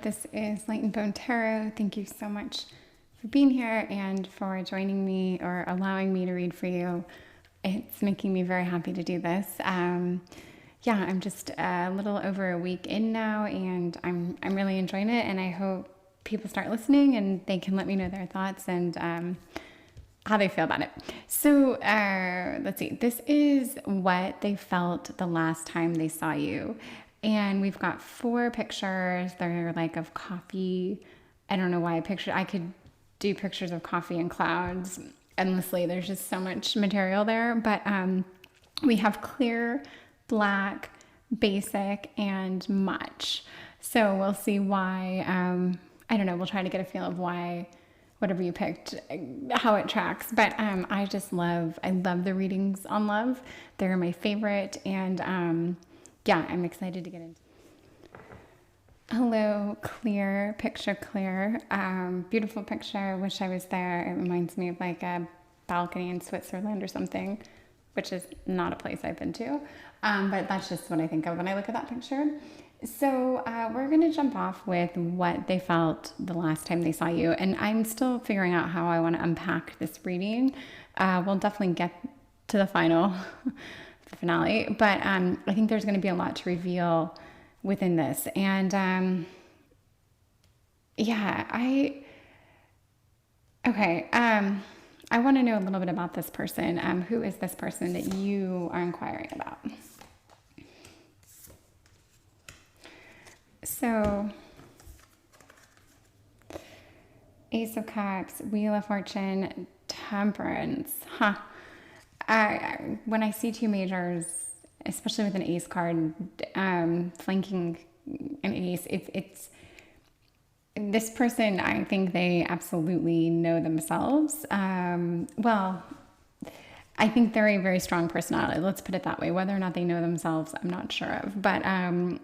This is Light and Bone Tarot. Thank you so much for being here and for joining me or allowing me to read for you. It's making me very happy to do this. I'm just a little over a week in now, and I'm really enjoying it. And I hope people start listening and they can let me know their thoughts and how they feel about it. So let's see. This is what they felt the last time they saw you. And we've got 4 pictures. They're like of coffee. I don't know why I could do pictures of coffee and clouds endlessly. There's just so much material there. But we have clear, black, basic, and much. So we'll see why, I don't know, we'll try to get a feel of why whatever you picked, how it tracks. But I love the readings on love. They're my favorite. And I'm excited to get into it. Hello, clear, picture clear. Beautiful picture. Wish I was there. It reminds me of like a balcony in Switzerland or something, which is not a place I've been to. But that's just what I think of when I look at that picture. So we're going to jump off with what they felt the last time they saw you. And I'm still figuring out how I want to unpack this reading. We'll definitely get to the final the finale, but I think there's going to be a lot to reveal within this. And I want to know a little bit about this person. Who is this person that you are inquiring about? So, Ace of Cups, Wheel of Fortune, Temperance. When I see 2 majors, especially with an ace card flanking an ace, it's this person. I think they absolutely know themselves. I think they're a very strong personality. Let's put it that way. Whether or not they know themselves, I'm not sure of. But I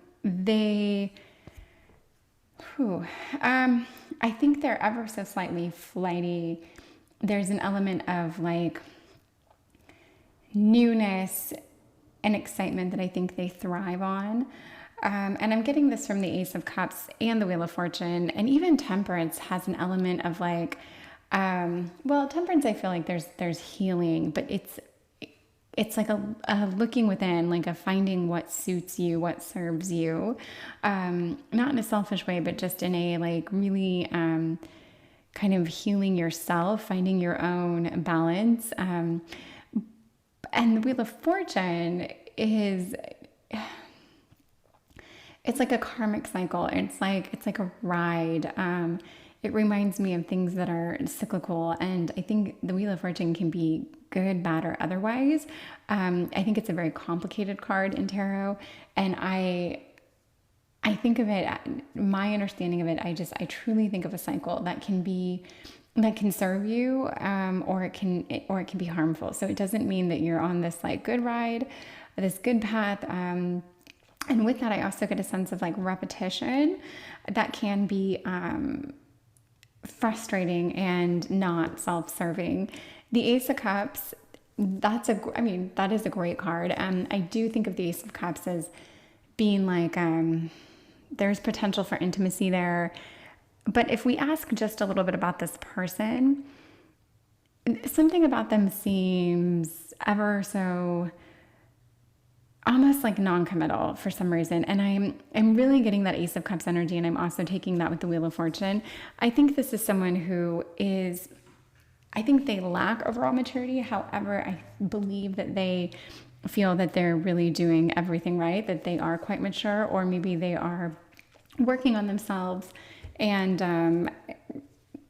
think they're ever so slightly flighty. There's an element of like newness and excitement that I think they thrive on. And I'm getting this from the Ace of Cups and the Wheel of Fortune, and even Temperance has an element of like, Temperance, I feel like there's healing, but it's like a looking within, like a finding what suits you, what serves you, not in a selfish way, but just in a like really kind of healing yourself, finding your own balance. And the Wheel of Fortune it's like a karmic cycle. It's like a ride. It reminds me of things that are cyclical, and I think the Wheel of Fortune can be good, bad, or otherwise. I think it's a very complicated card in tarot, and I think of it, my understanding of it, I truly think of a cycle that can serve you, or it can be harmful. So it doesn't mean that you're on this like good ride, this good path. And with that, I also get a sense of like repetition that can be frustrating and not self-serving. The Ace of Cups, that is a great card. I do think of the Ace of Cups as being like, there's potential for intimacy there. But if we ask just a little bit about this person, something about them seems ever so almost like non-committal for some reason. And I'm really getting that Ace of Cups energy, and I'm also taking that with the Wheel of Fortune. I think this is someone who I think they lack overall maturity. However, I believe that they feel that they're really doing everything right, that they are quite mature, or maybe they are working on themselves. And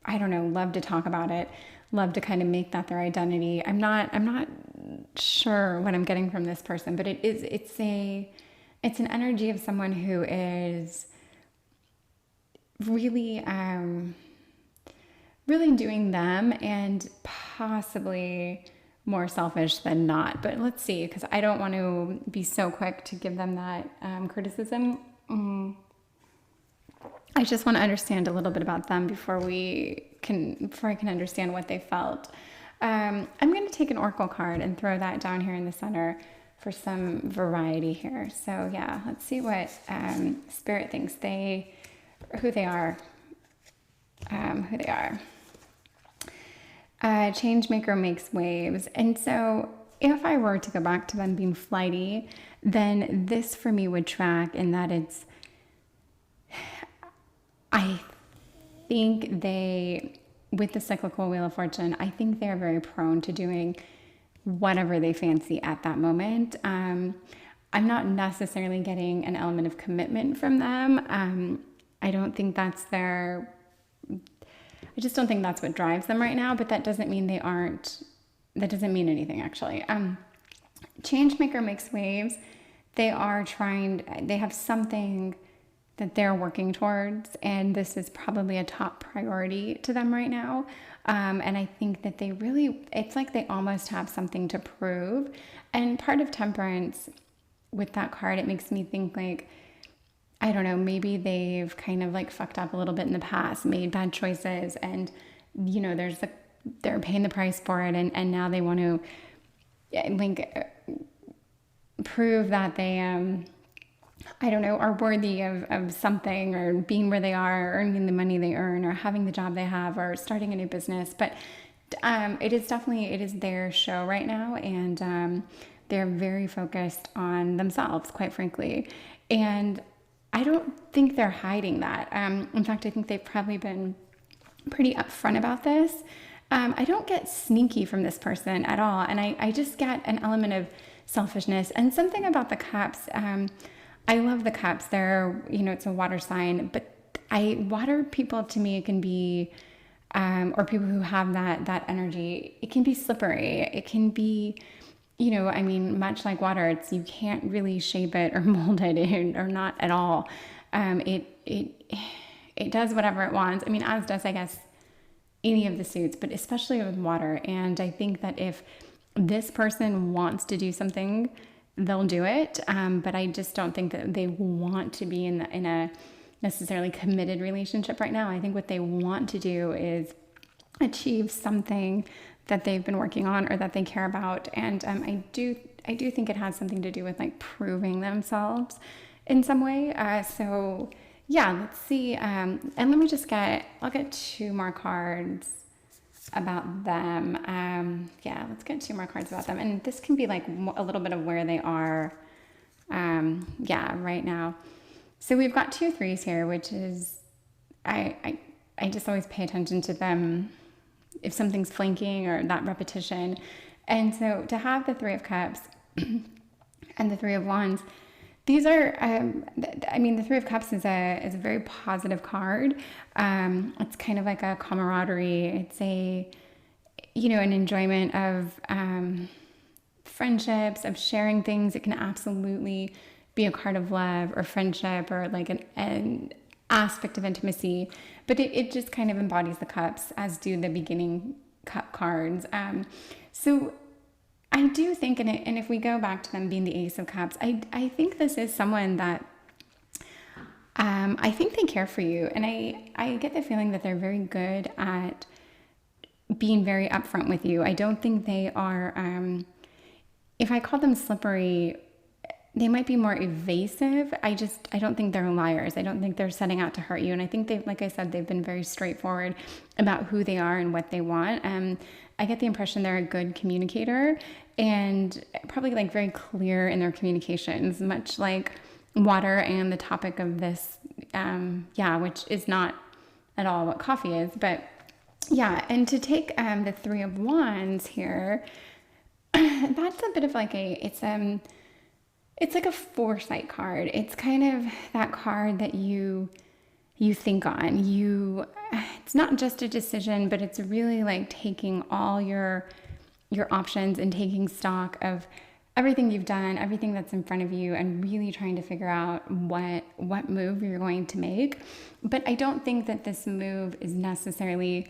I don't know, love to talk about it, love to kind of make that their identity. I'm not sure what I'm getting from this person, but it's an energy of someone who is really really doing them, and possibly more selfish than not. But let's see, because I don't want to be so quick to give them that criticism. I just want to understand a little bit about them before I can understand what they felt. I'm going to take an oracle card and throw that down here in the center for some variety here. So yeah, let's see what Spirit thinks. They who they are. Who they are. Change maker makes waves. And so if I were to go back to them being flighty, then this for me would track in that I think with the cyclical Wheel of Fortune, I think they're very prone to doing whatever they fancy at that moment. I'm not necessarily getting an element of commitment from them. I don't think that's I just don't think that's what drives them right now, but that doesn't mean that doesn't mean anything actually. Changemaker makes waves. They have something that they're working towards, and this is probably a top priority to them right now. And I think that it's like they almost have something to prove. And part of Temperance with that card, it makes me think like, I don't know, maybe they've kind of like fucked up a little bit in the past, made bad choices, and they're paying the price for it, and now they want to prove that they I don't know, are worthy of something, or being where they are, or earning the money they earn, or having the job they have, or starting a new business. But it is their show right now, and they're very focused on themselves, quite frankly. And I don't think they're hiding that. In fact, I think they've probably been pretty upfront about this. I don't get sneaky from this person at all. And I just get an element of selfishness and something about the cups. I love the cups. They're, it's a water sign, but water people to me, it can be, or people who have that energy, it can be slippery. It can be, much like water, you can't really shape it or mold it or not at all. It does whatever it wants. as does, I guess, any of the suits, but especially with water. And I think that if this person wants to do something, they'll do it. But I just don't think that they want to be in a necessarily committed relationship right now. I think what they want to do is achieve something that they've been working on or that they care about. And I do think it has something to do with like proving themselves in some way. So yeah, let's see. And let me I'll get two more cards about them. Let's get two more cards about them. And this can be like a little bit of where they are right now. So we've got 2 3s here, which is, I just always pay attention to them if something's flanking or that repetition. And so to have the 3 of Cups and the 3 of Wands, these are, the 3 of Cups is a very positive card. It's kind of like a camaraderie. It's an enjoyment of friendships, of sharing things. It can absolutely be a card of love or friendship or like an aspect of intimacy, but it just kind of embodies the cups, as do the beginning cup cards. So I do think, and if we go back to them being the Ace of Cups, I think this is someone that I think they care for you, and I get the feeling that they're very good at being very upfront with you. I don't think they are, if I call them slippery, they might be more evasive. I don't think they're liars. I don't think they're setting out to hurt you. And I think like I said, they've been very straightforward about who they are and what they want. I get the impression they're a good communicator and probably like very clear in their communications, much like water and the topic of this, which is not at all what coffee is, but yeah. And to take the 3 of Wands here, that's a bit of like it's like a foresight card. It's kind of that card that you think on. It's not just a decision, but it's really like taking all your options and taking stock of everything you've done, everything that's in front of you, and really trying to figure out what move you're going to make. But I don't think that this move is necessarily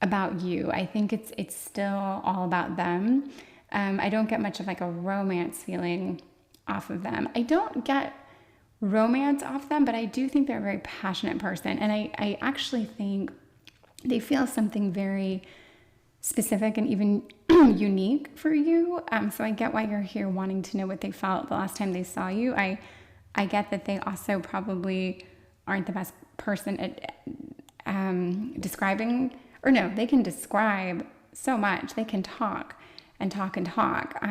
about you. I think it's still all about them. I don't get much of like a romance feeling off of them. I don't get romance off them, but I do think they're a very passionate person. And I actually think they feel something very specific and even unique for you. So I get why you're here wanting to know what they felt the last time they saw you. I get that they also probably aren't the best person describing, or no, they can describe so much. They can talk and talk and talk,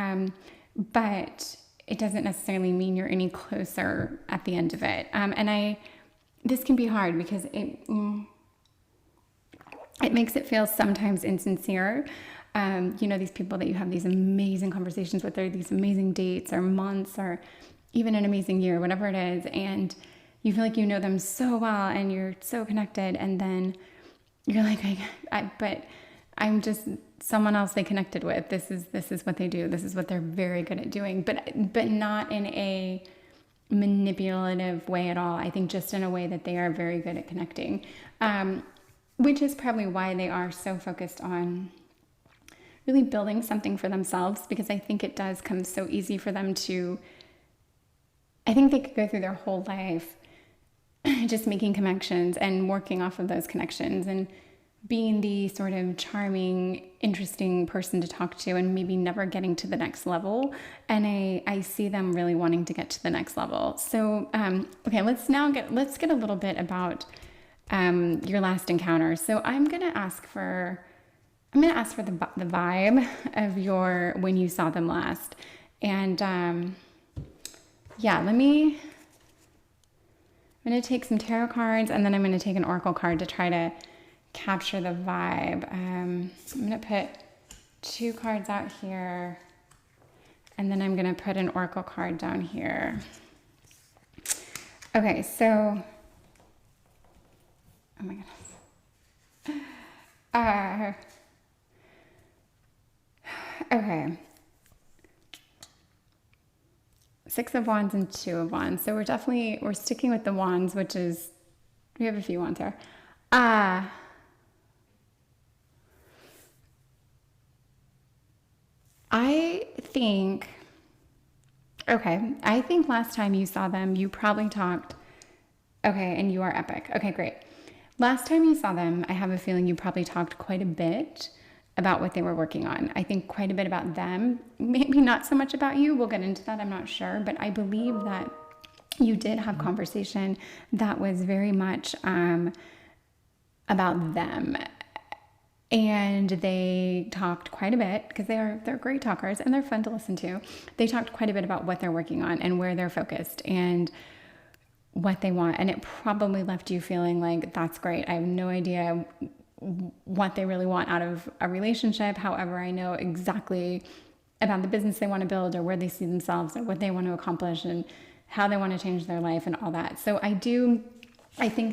but it doesn't necessarily mean you're any closer at the end of it. This can be hard because it makes it feel sometimes insincere. These people that you have these amazing conversations with, or these amazing dates or months or even an amazing year, whatever it is, and you feel like you know them so well and you're so connected, and then you're like, but I'm just someone else they connected with. This is what they do. This is what they're very good at doing, but not in a manipulative way at all. I think just in a way that they are very good at connecting, which is probably why they are so focused on really building something for themselves, because I think it does come so easy for them to, I think they could go through their whole life just making connections and working off of those connections and being the sort of charming, interesting person to talk to, and maybe never getting to the next level. And I see them really wanting to get to the next level. So, okay, let's get a little bit about your last encounter. So I'm gonna ask for the vibe of when you saw them last, and I'm gonna take some tarot cards, and then I'm gonna take an oracle card to try to capture the vibe. I'm gonna put 2 cards out here, and then I'm gonna put an oracle card down here. Okay, so, oh my goodness. Okay. 6 of Wands and 2 of Wands. So we're sticking with the Wands, which is, we have a few Wands here. I think last time you saw them, you probably talked, okay, and you are epic. Okay, great. Last time you saw them, I have a feeling you probably talked quite a bit about what they were working on. I think quite a bit about them, maybe not so much about you. We'll get into that, I'm not sure, but I believe that you did have conversation that was very much about them. And they talked quite a bit, because they're great talkers and they're fun to listen to. They talked quite a bit about what they're working on and where they're focused and what they want. And it probably left you feeling like, that's great. I have no idea what they really want out of a relationship. However, I know exactly about the business they want to build, or where they see themselves, or what they want to accomplish, and how they want to change their life and all that. So I think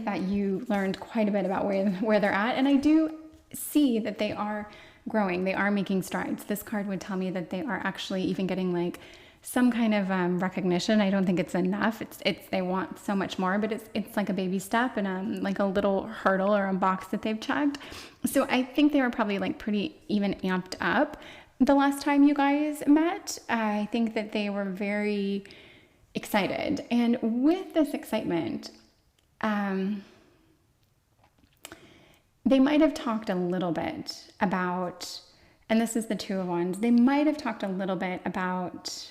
that you learned quite a bit about where they're at. And I do see that they are growing. They are making strides. This card would tell me that they are actually even getting like some kind of recognition. I don't think it's enough. They want so much more, but it's like a baby step and like a little hurdle or a box that they've checked. So I think they were probably like pretty even amped up the last time you guys met. I think that they were very excited, and with this excitement, they might have talked a little bit about, and this is the 2 of Wands, they might have talked a little bit about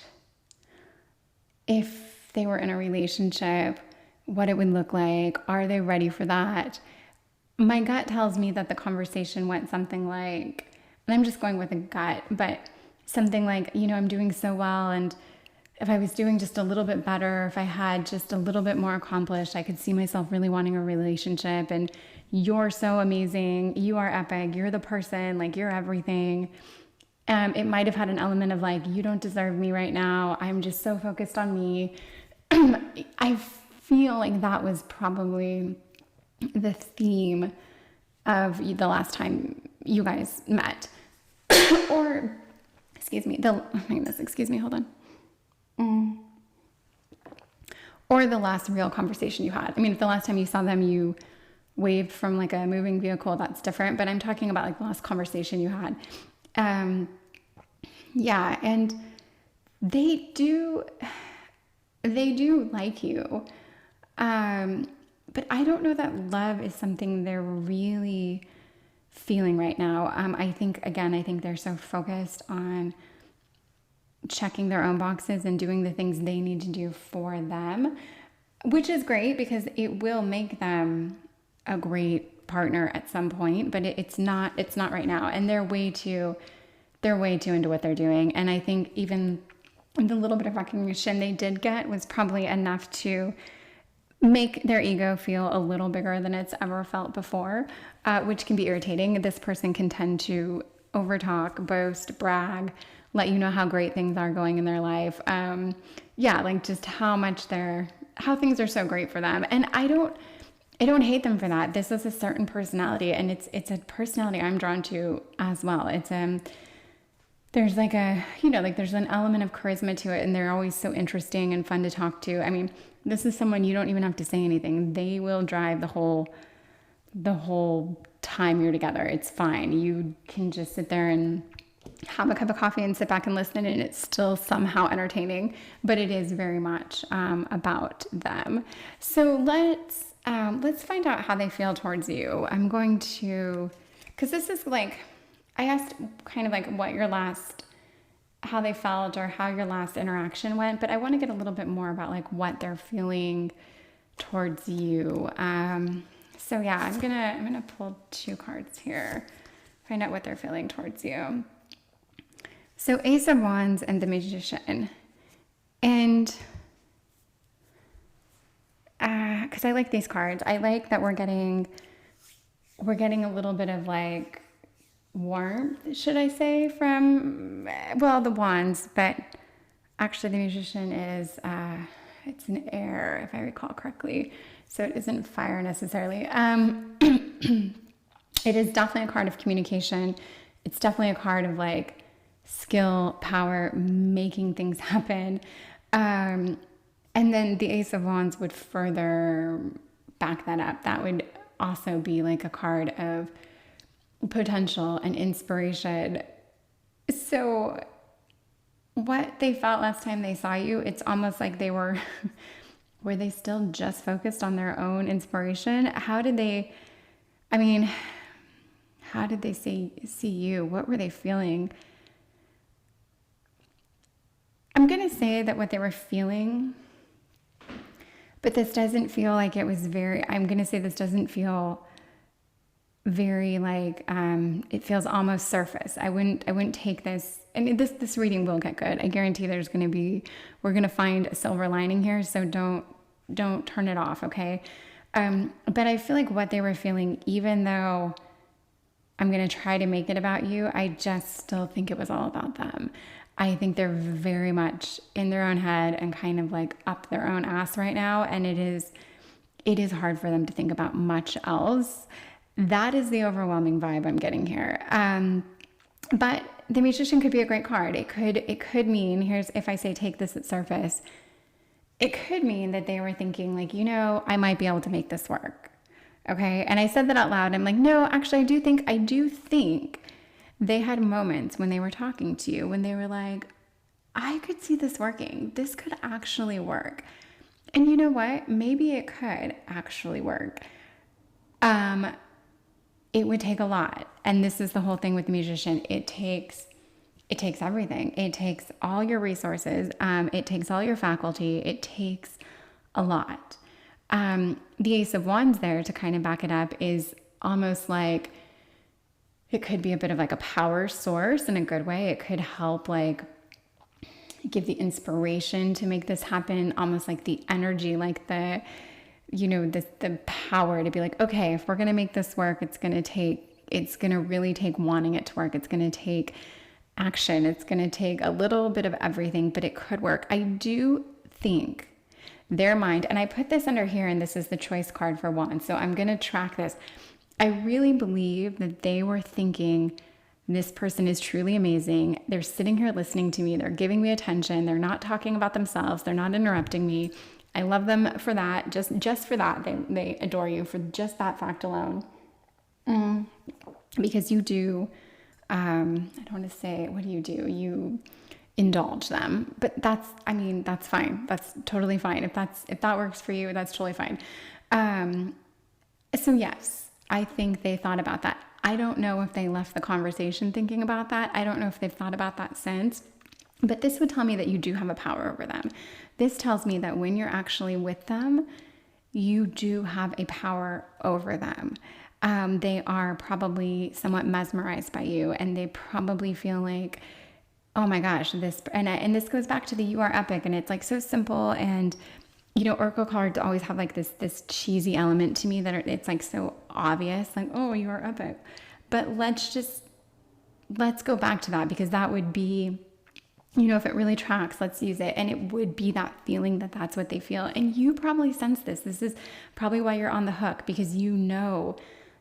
if they were in a relationship, what it would look like. Are they ready for that? My gut tells me that the conversation went something like, and I'm just going with a gut, but something like, I'm doing so well, and if I was doing just a little bit better, if I had just a little bit more accomplished, I could see myself really wanting a relationship. And you're so amazing. You are epic. You're the person, like you're everything. It might have had an element of like, you don't deserve me right now. I'm just so focused on me. I feel like that was probably the theme of the last time you guys met. Or, excuse me, hold on. Or the last real conversation you had. I mean, if the last time you saw them, you waved from like a moving vehicle, that's different. But I'm talking about like the last conversation you had. Yeah, and they do like you. But I don't know that love is something they're really feeling right now. I think they're so focused on checking their own boxes and doing the things they need to do for them. which is great because it will make them a great partner at some point, but it's not right now. And they're way too into what they're doing. And I think even the little bit of recognition they did get was probably enough to make their ego feel a little bigger than it's ever felt before, which can be irritating. This person can tend to overtalk, boast, brag, let you know how great things are going in their life. Yeah, like just how things are so great for them. And I don't hate them for that. This is a certain personality, and it's a personality I'm drawn to as well. It's there's like there's an element of charisma to it, and they're always so interesting and fun to talk to. I mean, this is someone you don't even have to say anything. They will drive the whole time you're together. It's fine. You can just sit there and have a cup of coffee and sit back and listen, and it's still somehow entertaining, but it is very much about them. So let's find out how they feel towards you. I'm going to, because this is like, I asked kind of like how they felt or how your last interaction went, but I want to get a little bit more about like what they're feeling towards you. So yeah, I'm gonna pull 2 cards here, find out what they're feeling towards you. So Ace of Wands and the Magician. And because I like these cards. I like that we're getting a little bit of like warmth, should I say, from, well, the Wands, but actually the Magician is, it's an air, if I recall correctly. So it isn't fire necessarily. It is definitely a card of communication. It's definitely a card of like skill, power, making things happen. And then the Ace of Wands would further back that up. That would also be like a card of potential and inspiration. So what they felt last time they saw you, it's almost like they were they still just focused on their own inspiration? How did they see you? What were they feeling? I'm going to say that what they were feeling, but this doesn't feel like it was I'm going to say this doesn't feel very like, it feels almost surface. I wouldn't take this, and this reading will get good. I guarantee we're going to find a silver lining here. So don't turn it off. Okay. But I feel like what they were feeling, even though I'm going to try to make it about you, I just still think it was all about them. I think they're very much in their own head and kind of like up their own ass right now. And it is hard for them to think about much else. That is the overwhelming vibe I'm getting here. But the Magician could be a great card. It could mean, if I say take this at surface, it could mean that they were thinking like, I might be able to make this work. Okay. And I said that out loud. I'm like, no, actually, I do think they had moments when they were talking to you, when they were like, I could see this working. This could actually work. And you know what? Maybe it could actually work. It would take a lot. And this is the whole thing with the Magician. It takes everything. It takes all your resources. It takes all your faculty. It takes a lot. The Ace of Wands there to kind of back it up is almost like, it could be a bit of like a power source in a good way. It could help like give the inspiration to make this happen, almost like the energy, like the power to be like, okay, if we're going to make this work, it's going to really take wanting it to work. It's going to take action. It's going to take a little bit of everything, but it could work. I do think their mind, and I put this under here, and this is the choice card for Wands. So I'm going to track this. I really believe that they were thinking, this person is truly amazing. They're sitting here listening to me. They're giving me attention. They're not talking about themselves. They're not interrupting me. I love them for that. Just for that. They adore you for just that fact alone. Because you do, I don't want to say, what do? You indulge them, but that's fine. That's totally fine. If that works for you, that's totally fine. So yes, I think they thought about that. I don't know if they left the conversation thinking about that. I don't know if they've thought about that since. But this would tell me that you do have a power over them. This tells me that when you're actually with them, you do have a power over them. They are probably somewhat mesmerized by you, and they probably feel like, oh my gosh, this, and this goes back to the you are epic, and it's like so simple. And oracle cards always have like this cheesy element to me that it's like so obvious, like, oh, you are epic. But let's go back to that, because that would be, if it really tracks, let's use it. And it would be that feeling that that's what they feel. And you probably sense this. This is probably why you're on the hook, because you know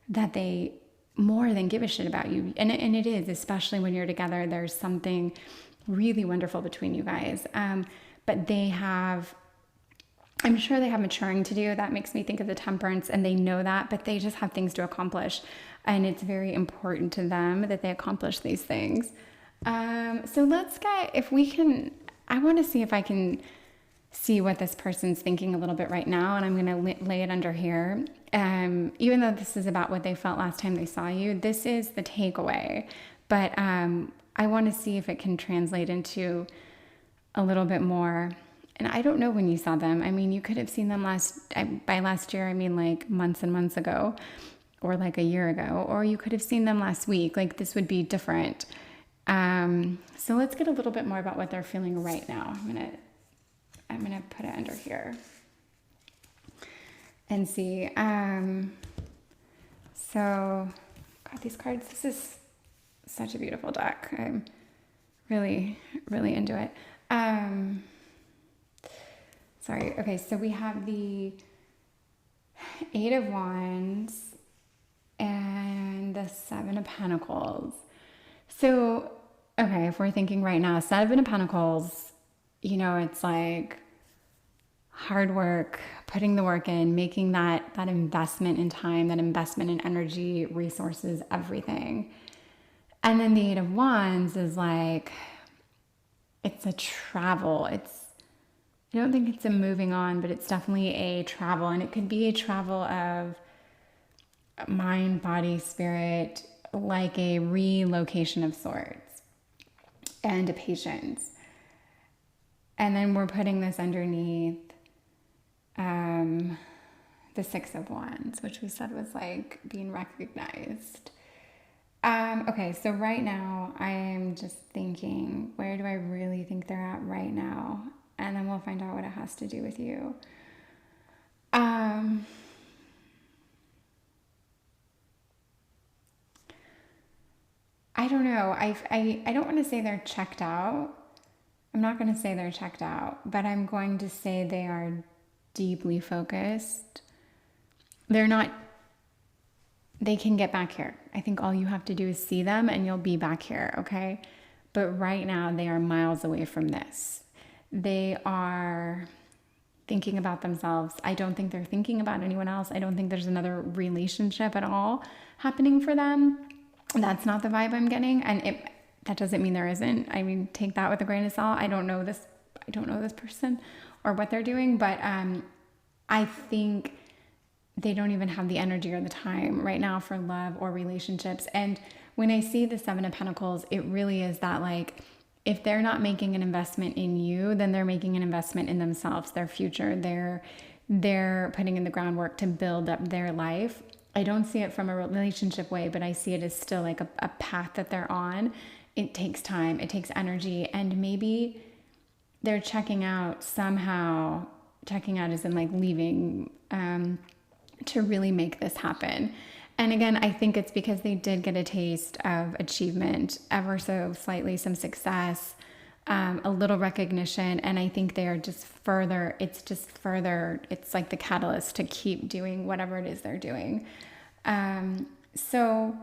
that they more than give a shit about you. And it is, especially when you're together, there's something really wonderful between you guys. But I'm sure they have maturing to do. That makes me think of the Temperance, and they know that, but they just have things to accomplish. And it's very important to them that they accomplish these things. So let's I want to see if I can see what this person's thinking a little bit right now. And I'm going to lay it under here. Even though this is about what they felt last time they saw you, this is the takeaway. But I want to see if it can translate into a little bit more. And I don't know when you saw them. I mean, you could have seen them by last year, I mean like months and months ago, or like a year ago, or you could have seen them last week. Like this would be different. So let's get a little bit more about what they're feeling right now. I'm gonna put it under here and see. So God, these cards, this is such a beautiful deck. I'm really, really into it. Sorry. Okay. So we have the 8 of Wands and the 7 of Pentacles. So, okay, if we're thinking right now, 7 of Pentacles, it's like hard work, putting the work in, making that investment in time, that investment in energy, resources, everything. And then the 8 of Wands is like, it's a travel. I don't think it's a moving on, but it's definitely a travel. And it could be a travel of mind, body, spirit, like a relocation of sorts, and a patience. And then we're putting this underneath the 6 of Wands, which we said was like being recognized. Okay, so right now I'm just thinking, where do I really think they're at right now? And then we'll find out what it has to do with you. I don't know. I don't want to say they're checked out. I'm not going to say they're checked out, but I'm going to say they are deeply focused. They can get back here. I think all you have to do is see them and you'll be back here, okay? But right now they are miles away from this. They are thinking about themselves. I don't think they're thinking about anyone else. I don't think there's another relationship at all happening for them. That's not the vibe I'm getting. And that doesn't mean there isn't. I mean, take that with a grain of salt. I don't know this person or what they're doing, but I think they don't even have the energy or the time right now for love or relationships. And when I see the 7 of Pentacles, it really is that, like, if they're not making an investment in you, then they're making an investment in themselves, their future. They're putting in the groundwork to build up their life. I don't see it from a relationship way, but I see it as still like a path that they're on. It takes time, it takes energy, and maybe they're checking out somehow. Checking out as in like leaving to really make this happen. And again, I think it's because they did get a taste of achievement, ever so slightly, some success, a little recognition. And I think they are just further, it's like the catalyst to keep doing whatever it is they're doing. So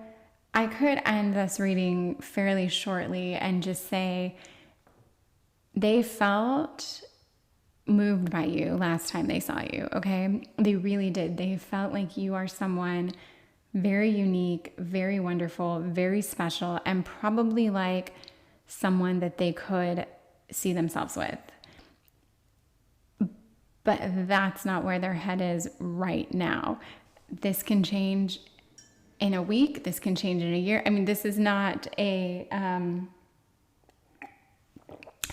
I could end this reading fairly shortly and just say they felt moved by you last time they saw you, okay? They really did. They felt like you are someone very unique, very wonderful, very special, and probably like someone that they could see themselves with. But that's not where their head is right now. This can change in a week. This can change in a year. I mean, this is not a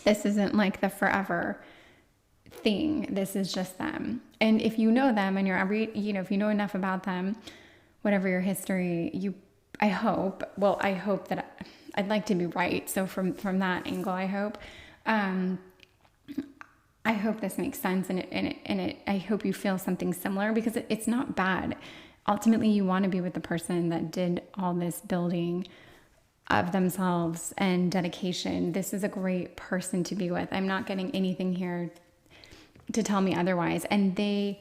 This isn't like the forever thing. This is just them. And if you know them and if you know enough about them, whatever your history, I hope that I'd like to be right. So from that angle, I hope this makes sense, and I hope you feel something similar, because it's not bad. Ultimately, you want to be with the person that did all this building of themselves and dedication. This is a great person to be with. I'm not getting anything here to tell me otherwise. And they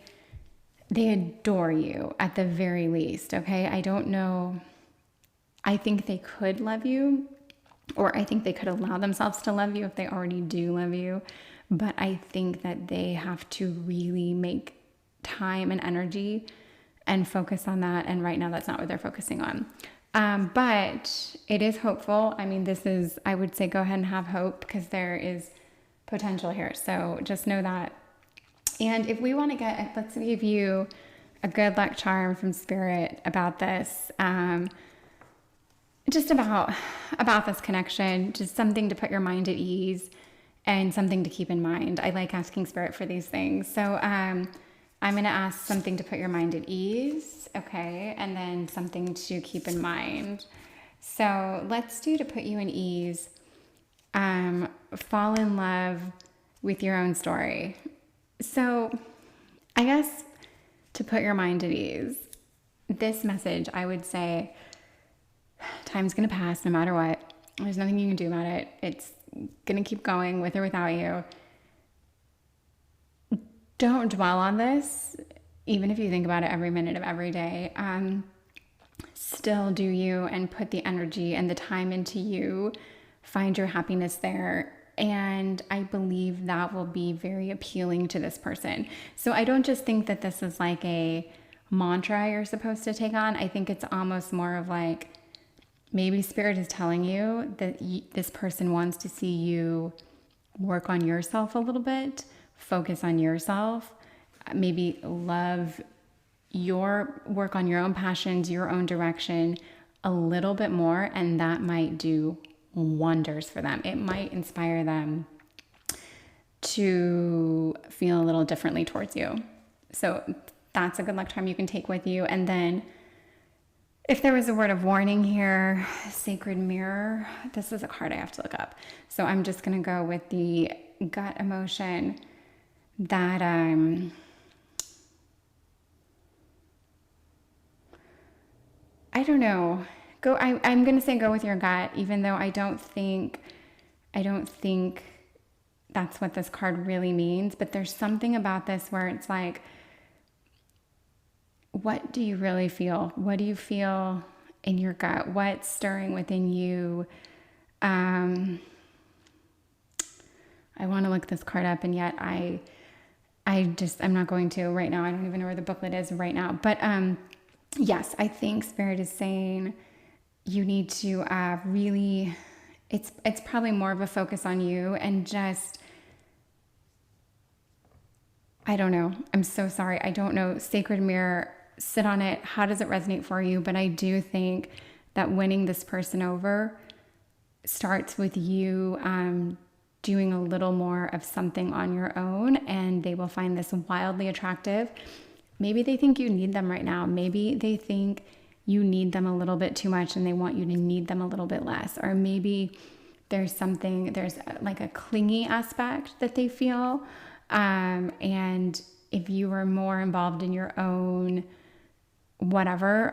adore you at the very least, okay? I don't know. I think they could love you, or I think they could allow themselves to love you if they already do love you. But I think that they have to really make time and energy and focus on that. And right now, that's not what they're focusing on. But it is hopeful. I mean, I would say go ahead and have hope, because there is potential here. So just know that. And if we want to let's give you a good luck charm from Spirit about this, just about this connection, just something to put your mind at ease and something to keep in mind. I like asking Spirit for these things. So I'm going to ask something to put your mind at ease, okay, and then something to keep in mind. So let's do to put you in ease, fall in love with your own story. So I guess to put your mind at ease, this message, I would say, time's going to pass no matter what. There's nothing you can do about it. It's going to keep going with or without you. Don't dwell on this, even if you think about it every minute of every day. Still do you, and put the energy and the time into you. Find your happiness there. And I believe that will be very appealing to this person. So I don't just think that this is like a mantra you're supposed to take on. I think it's almost more of like, maybe Spirit is telling you that this person wants to see you work on yourself a little bit, focus on yourself, maybe love your work on your own passions, your own direction a little bit more, and that might do wonders for them. It might inspire them to feel a little differently towards you. So that's a good luck charm you can take with you. And then if there was a word of warning here, Sacred Mirror, this is a card I have to look up. So I'm just going to go with the gut emotion that I don't know. I'm going to say go with your gut, even though I don't think that's what this card really means. But there's something about this where it's like, what do you really feel? What do you feel in your gut? What's stirring within you? I want to look this card up, and yet I'm not going to right now. I don't even know where the booklet is right now. But yes, I think Spirit is saying you need to really, it's probably more of a focus on you, and just, I don't know. I'm so sorry. I don't know. Sacred Mirror, sit on it. How does it resonate for you? But I do think that winning this person over starts with you doing a little more of something on your own, and they will find this wildly attractive. Maybe they think you need them right now. Maybe they think you need them a little bit too much and they want you to need them a little bit less. Or maybe there's like a clingy aspect that they feel. And if you were more involved in your own whatever,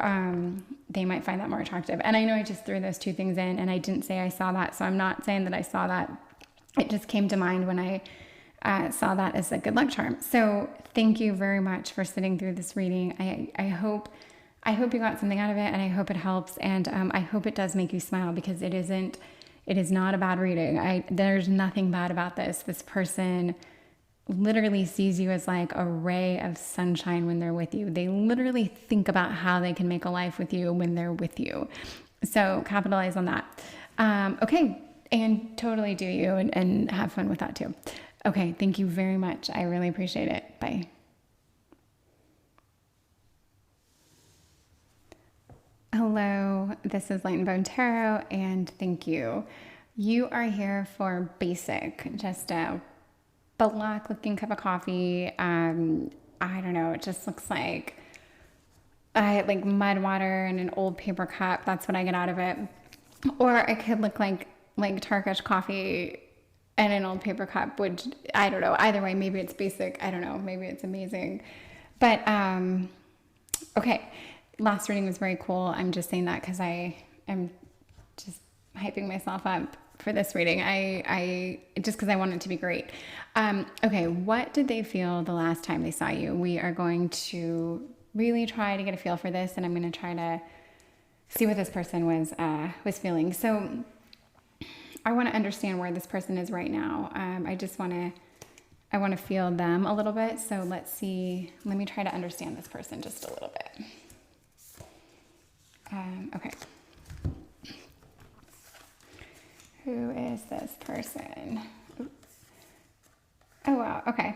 they might find that more attractive. And I know I just threw those two things in, and I didn't say I saw that. So I'm not saying that I saw that. It just came to mind when I saw that as a good luck charm. So thank you very much for sitting through this reading. I hope you got something out of it, and I hope it helps. And I hope it does make you smile, because it is not a bad reading. There's nothing bad about this. This person literally sees you as like a ray of sunshine when they're with you. They literally think about how they can make a life with you when they're with you. So capitalize on that. Okay. And totally do you, and have fun with that too. Okay. Thank you very much. I really appreciate it. Bye. Hello, this is Light and Bone Tarot, and thank you You are here for basic, just a black looking cup of coffee. I don't know, it just looks like like mud water in an old paper cup. That's what I get out of it. Or it could look like Turkish coffee in an old paper cup, which I don't know. Either way, maybe it's basic. I don't know. Maybe it's amazing. But okay, last reading was very cool. I'm just saying that because I am just hyping myself up for this reading. I just because I want it to be great. Okay, what did they feel the last time they saw you? We are going to really try to get a feel for this, and I'm going to try to see what this person was feeling. So I want to understand where this person is right now. I want to feel them a little bit. So let's see. Let me try to understand this person just a little bit. Okay. Who is this person? Oh, wow. Okay.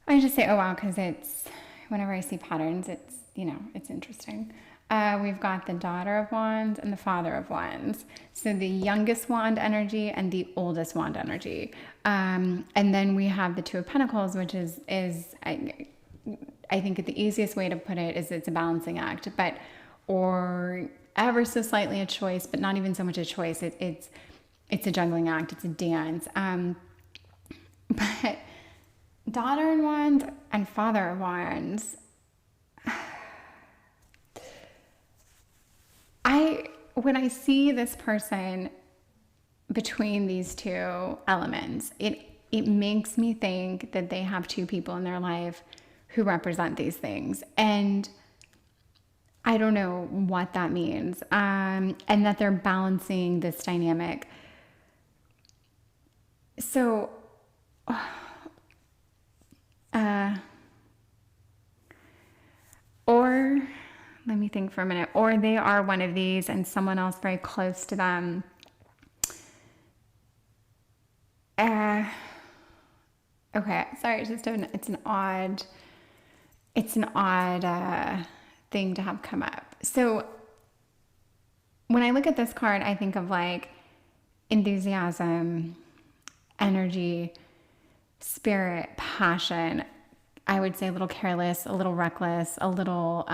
I just say, oh, wow, because it's, whenever I see patterns, it's, it's interesting. We've got the Daughter of Wands and the Father of Wands. So the youngest wand energy and the oldest wand energy. And then we have the Two of Pentacles, which is I think the easiest way to put it is it's a balancing act, or ever so slightly a choice, but not even so much a choice. It's a juggling act. It's a dance. But Daughter of Wands and Father of Wands, when I see this person between these two elements, it makes me think that they have two people in their life who represent these things. And I don't know what that means. And that they're balancing this dynamic. So, or let me think for a minute, or they are one of these and someone else very close to them. Okay, sorry, it's an odd thing to have come up. So when I look at this card, I think of like enthusiasm, energy, spirit, passion. I would say a little careless, a little reckless, a little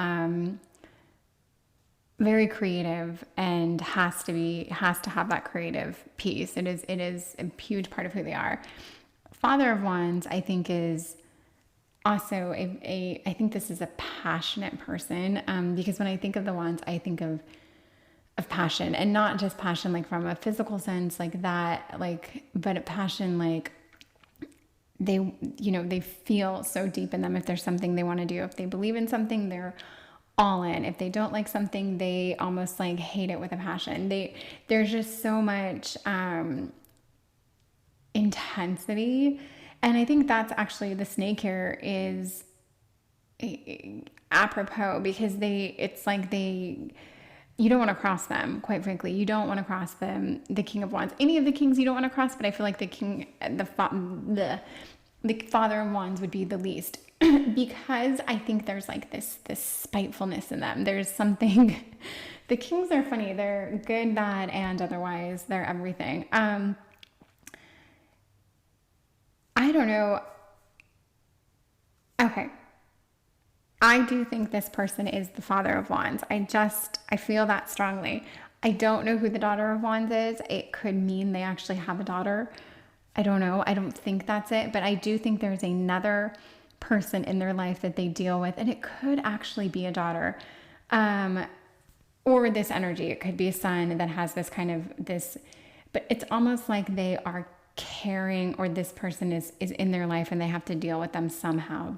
very creative, and has to have that creative piece. It is a huge part of who they are. Father of Wands, I think, is also I think this is a passionate person, because when I think of the wands, I think of passion, and not just passion like from a physical sense like that, but a passion like they feel so deep in them. If there's something they want to do, if they believe in something, they're all in. If they don't like something, they almost like hate it with a passion. There's just so much intensity. And I think that's actually, the snake here is apropos, because you don't want to cross them, quite frankly. You don't want to cross them, the King of Wands. Any of the kings you don't want to cross, but I feel like the Father of Wands would be the least, because I think there's like this spitefulness in them. There's something, the kings are funny. They're good, bad, and otherwise. They're everything. I don't know. Okay. I do think this person is the Father of Wands. I feel that strongly. I don't know who the Daughter of Wands is. It could mean they actually have a daughter. I don't know. I don't think that's it. But I do think there's another person in their life that they deal with. And it could actually be a daughter. Or this energy. It could be a son that has this kind of this. But it's almost like they are caring, or this person is in their life and they have to deal with them somehow.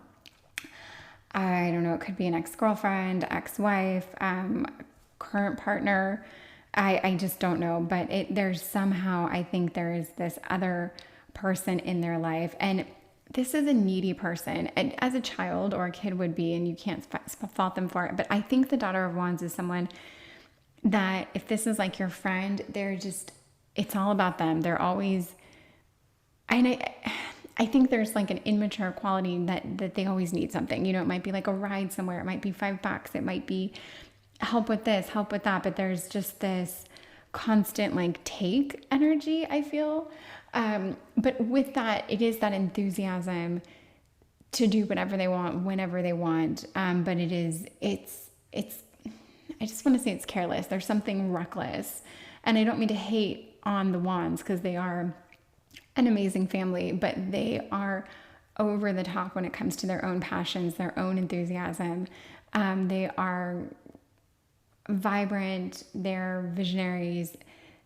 I don't know. It could be an ex-girlfriend, ex-wife, current partner. I just don't know. But there's somehow, I think there is this other person in their life. And this is a needy person. And as a child or a kid would be, and you can't fault them for it. But I think the Daughter of Wands is someone that, if this is like your friend, it's all about them. They're always, and I think there's like an immature quality that they always need something. It might be like a ride somewhere. It might be $5. It might be help with this, help with that. But there's just this constant like take energy, I feel. But with that, it is that enthusiasm to do whatever they want, whenever they want. But I just want to say it's careless. There's something reckless. And I don't mean to hate on the Wands because they are an amazing family, but they are over the top when it comes to their own passions, their own enthusiasm. They are vibrant, they're visionaries,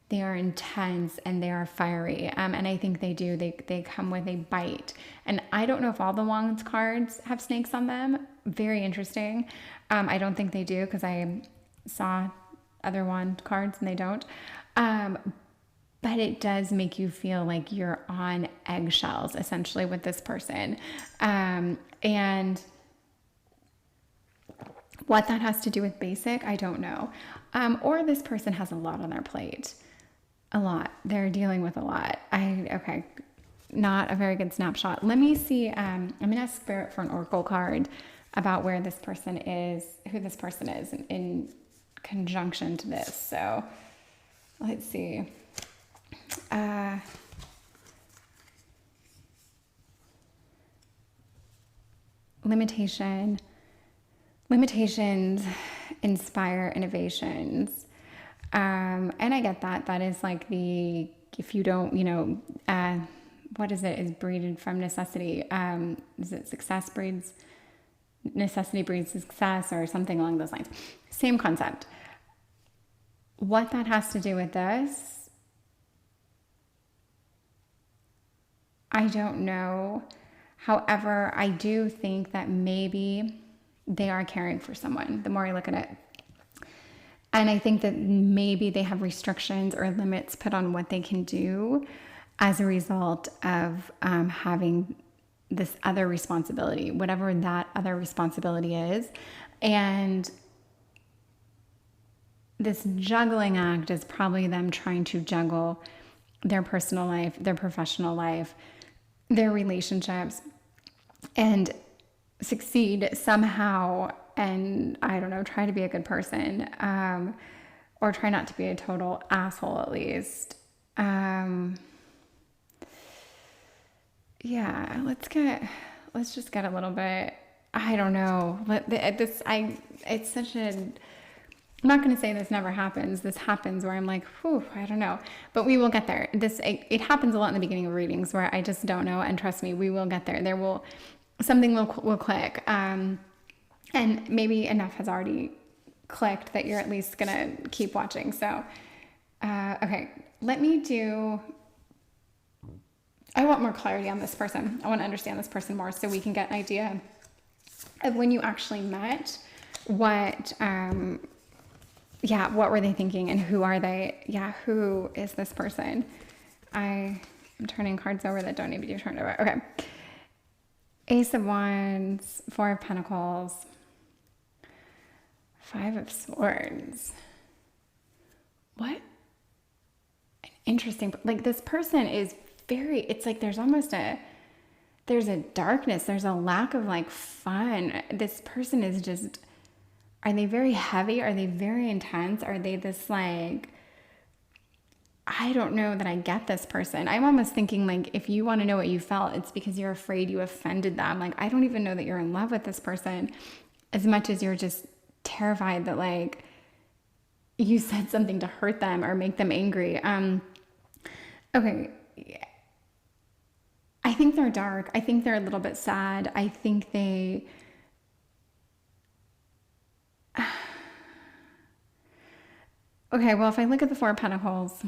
they are intense, and they are fiery. And I think they come with a bite. And I don't know if all the Wands cards have snakes on them. Very interesting. I don't think they do because I saw other Wand cards and they don't. But it does make you feel like you're on eggshells, essentially, with this person. And what that has to do with basic, I don't know. Or this person has a lot on their plate. A lot. They're dealing with a lot. Okay, not a very good snapshot. Let me see. I'm going to ask Spirit for an oracle card about where this person is, who this person is in conjunction to this. So let's see. Limitations inspire innovations. And I get that. That is like if you don't, what is it? Is breeded from necessity. Is it necessity breeds success or something along those lines? Same concept. What that has to do with this, I don't know. However, I do think that maybe they are caring for someone the more I look at it. And I think that maybe they have restrictions or limits put on what they can do as a result of having this other responsibility, whatever that other responsibility is. And this juggling act is probably them trying to juggle their personal life, their professional life, their relationships, and succeed somehow. And I don't know, try to be a good person, or try not to be a total asshole at least. Yeah, let's just get a little bit, I don't know. It's such I'm not going to say this never happens. This happens where I'm like, whew, I don't know. But we will get there. It happens a lot in the beginning of readings where I just don't know. And trust me, we will get there. Something will click. And maybe enough has already clicked that you're at least going to keep watching. So, okay, I want more clarity on this person. I want to understand this person more so we can get an idea of when you actually met, what were they thinking and who are they? Yeah, who is this person? I'm turning cards over that don't need to be turned over. Okay. Ace of Wands, Four of Pentacles, Five of Swords. What? An interesting, like this person is it's like there's a darkness, there's a lack of like fun. This person is just, are they very heavy? Are they very intense? Are they this like, I don't know that I get this person. I'm almost thinking like, if you want to know what you felt, it's because you're afraid you offended them. Like, I don't even know that you're in love with this person as much as you're just terrified that like you said something to hurt them or make them angry. Okay. I think they're dark. I think they're a little bit sad. I think they, okay, well, if I look at the Four of Pentacles,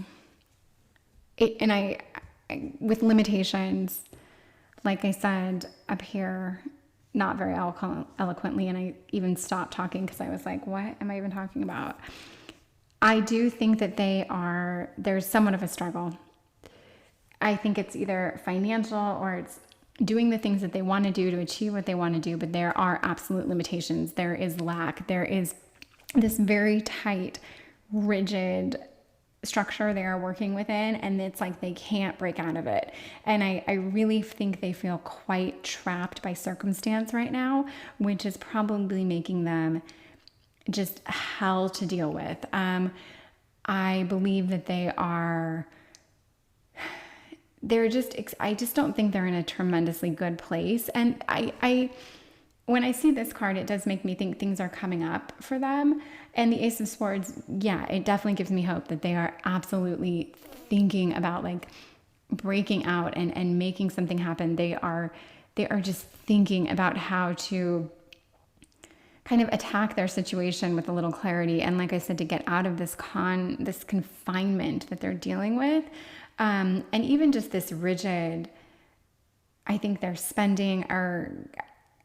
with limitations, like I said up here, not very eloquently, and I even stopped talking because I was like, what am I even talking about? I do think that there's somewhat of a struggle. I think it's either financial or it's doing the things that they want to do to achieve what they want to do, but there are absolute limitations. There is lack. There is this very tight, rigid structure they are working within, and it's like they can't break out of it. And I really think they feel quite trapped by circumstance right now, which is probably making them just hell to deal with. I believe that I just don't think they're in a tremendously good place. And when I see this card, it does make me think things are coming up for them. And the Ace of Swords, yeah, it definitely gives me hope that they are absolutely thinking about like breaking out and making something happen. They are just thinking about how to kind of attack their situation with a little clarity. And like I said, to get out of this confinement that they're dealing with. And even just this rigid, I think they're spending, or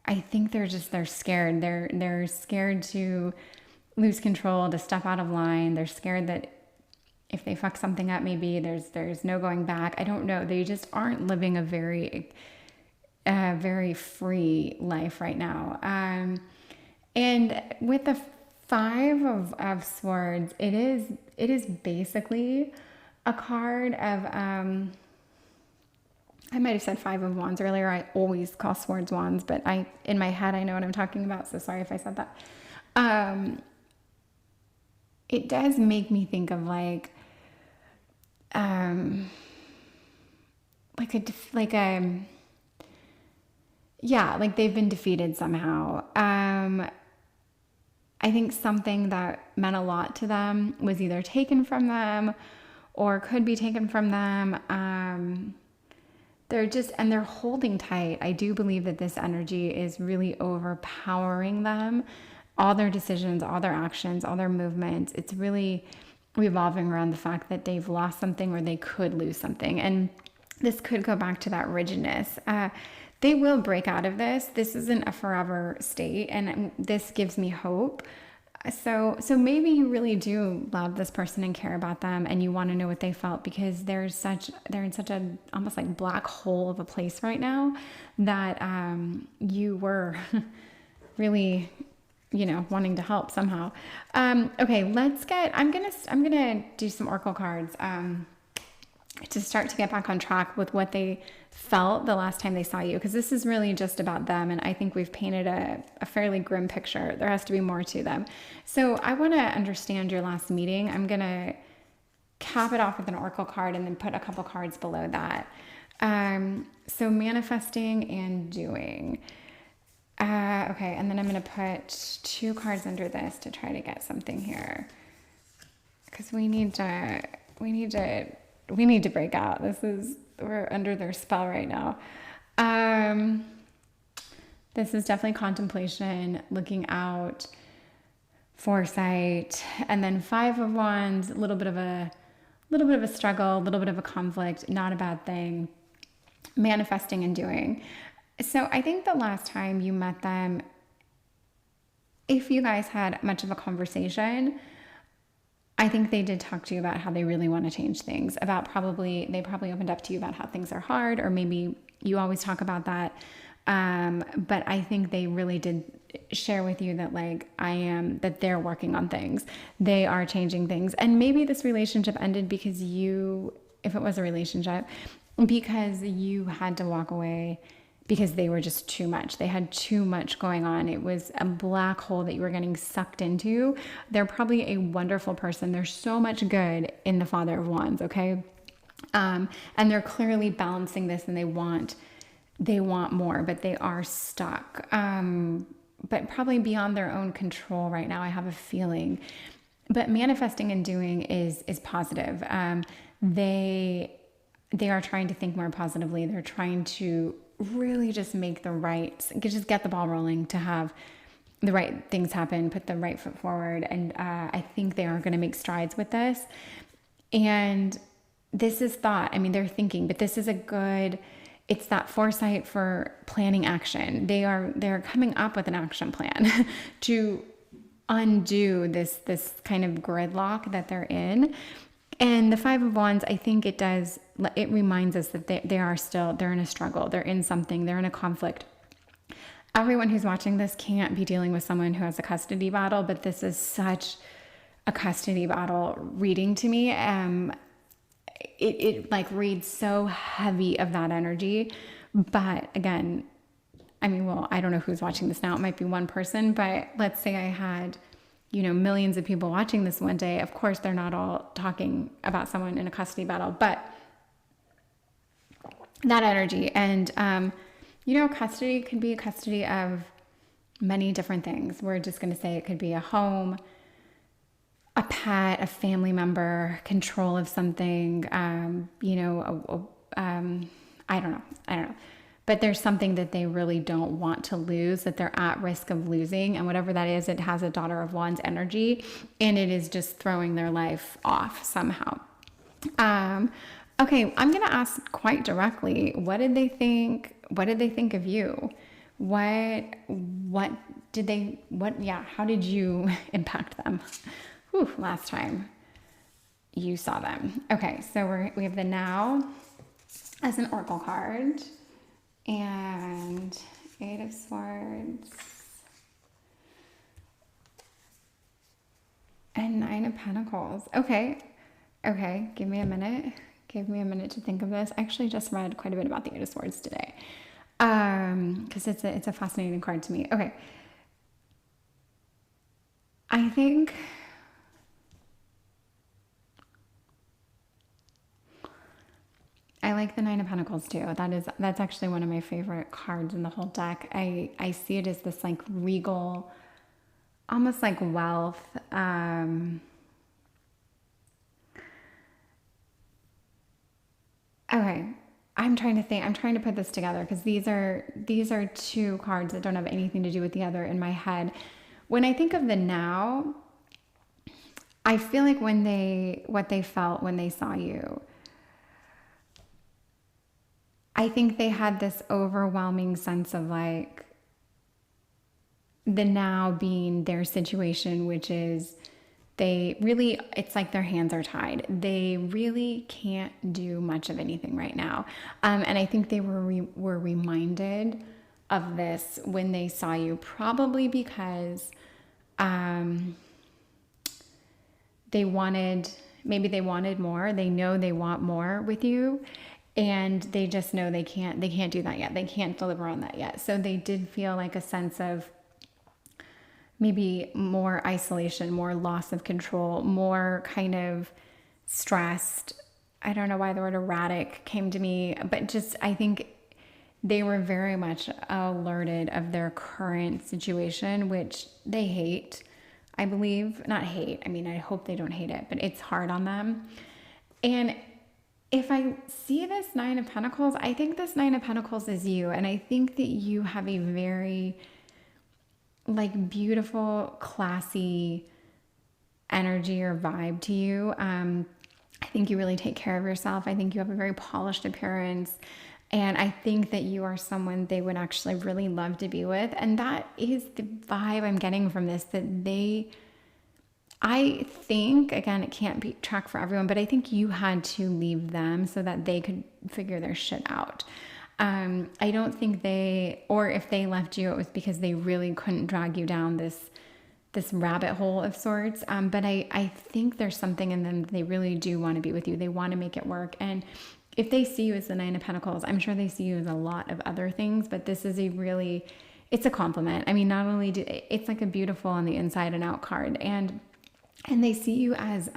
I think they're scared. They're scared to lose control, to step out of line. They're scared that if they fuck something up, maybe there's no going back. I don't know. They just aren't living a very free life right now. And with the Five of Swords, it is basically a card of, I might have said Five of Wands earlier. I always call swords wands, but in my head, I know what I'm talking about. So sorry if I said that. It does make me think of like they've been defeated somehow. I think something that meant a lot to them was either taken from them or could be taken from them. They're holding tight. I do believe that this energy is really overpowering them. All their decisions, all their actions, all their movements, it's really revolving around the fact that they've lost something or they could lose something. And this could go back to that rigidness. They will break out of this. This isn't a forever state, and this gives me hope. So maybe you really do love this person and care about them, and you want to know what they felt, because they're in such a almost like black hole of a place right now that you were really, wanting to help somehow. Okay, I'm gonna do some oracle cards to start to get back on track with what they felt the last time they saw you, because this is really just about them, and I think we've painted a fairly grim picture. There has to be more to them. So I want to understand your last meeting. I'm going to cap it off with an oracle card and then put a couple cards below that. So manifesting and doing. Okay, and then I'm going to put 2 cards under this to try to get something here, because we need to break out. We're under their spell right now. This is definitely contemplation, looking out, foresight, and then Five of Wands, a little bit of a struggle, a little bit of a conflict, not a bad thing. Manifesting and doing. So I think the last time you met them, if you guys had much of a conversation, I think they did talk to you about how they really want to change things, they probably opened up to you about how things are hard, or maybe you always talk about that. But I think they really did share with you that that they're working on things. They are changing things. And maybe this relationship ended because if it was a relationship, because you had to walk away because they were just too much. They had too much going on. It was a black hole that you were getting sucked into. They're probably a wonderful person. There's so much good in the Father of Wands, okay? And they're clearly balancing this, and they want more, but they are stuck. But probably beyond their own control right now, I have a feeling. But manifesting and doing is positive. They are trying to think more positively. They're trying to really just get the ball rolling, to have the right things happen, put the right foot forward. And I think they are going to make strides with this. And this is thought. I mean, they're thinking, but this is it's that foresight for planning action. They're coming up with an action plan to undo this kind of gridlock that they're in. And the Five of Wands, I think it reminds us that they're in a struggle. They're in something, they're in a conflict. Everyone who's watching this can't be dealing with someone who has a custody battle, but this is such a custody battle reading to me. It reads so heavy of that energy. But again, I mean, well, I don't know who's watching this now. It might be one person, but let's say I had millions of people watching this one day. Of course, they're not all talking about someone in a custody battle, but that energy. And, custody could be a custody of many different things. We're just going to say it could be a home, a pet, a family member, control of something, I don't know. But there's something that they really don't want to lose, that they're at risk of losing. And whatever that is, it has a Daughter of Wands energy, and it is just throwing their life off somehow. Okay, I'm going to ask quite directly, what did they think? What did they think of you? How did you impact them? Last time you saw them. Okay, so we have the Now as an oracle card, and 8 of Swords, and 9 of Pentacles. Okay, give me a minute. Give me a minute to think of this. I actually just read quite a bit about the 8 of Swords today, because it's a fascinating card to me. Okay, I think I like the 9 of Pentacles too. That's actually one of my favorite cards in the whole deck. I see it as this like regal, almost like wealth. Okay, I'm trying to think. I'm trying to put this together because these are two cards that don't have anything to do with the other in my head. When I think of the Now, I feel like what they felt when they saw you, I think they had this overwhelming sense of like the Now being their situation, which is it's like their hands are tied. They really can't do much of anything right now. And I think they were reminded of this when they saw you, probably because they wanted more. They know they want more with you, and they just know they can't do that yet. They can't deliver on that yet. So they did feel like a sense of maybe more isolation, more loss of control, more kind of stressed. I don't know why the word erratic came to me, but just I think they were very much alerted of their current situation, which they hate, I believe. Not hate, I mean, I hope they don't hate it, but it's hard on them. And if I see this 9 of Pentacles, I think this 9 of Pentacles is you. And I think that you have a very like beautiful, classy energy or vibe to you. I think you really take care of yourself. I think you have a very polished appearance. And I think that you are someone they would actually really love to be with. And that is the vibe I'm getting from this, that I think, again, it can't be track for everyone, but I think you had to leave them so that they could figure their shit out. I don't think or if they left you, it was because they really couldn't drag you down this rabbit hole of sorts. But I think there's something in them that they really do want to be with you. They want to make it work. And if they see you as the 9 of Pentacles, I'm sure they see you as a lot of other things, but this is it's a compliment. I mean, not only it's like a beautiful on the inside and out card, and they see you as,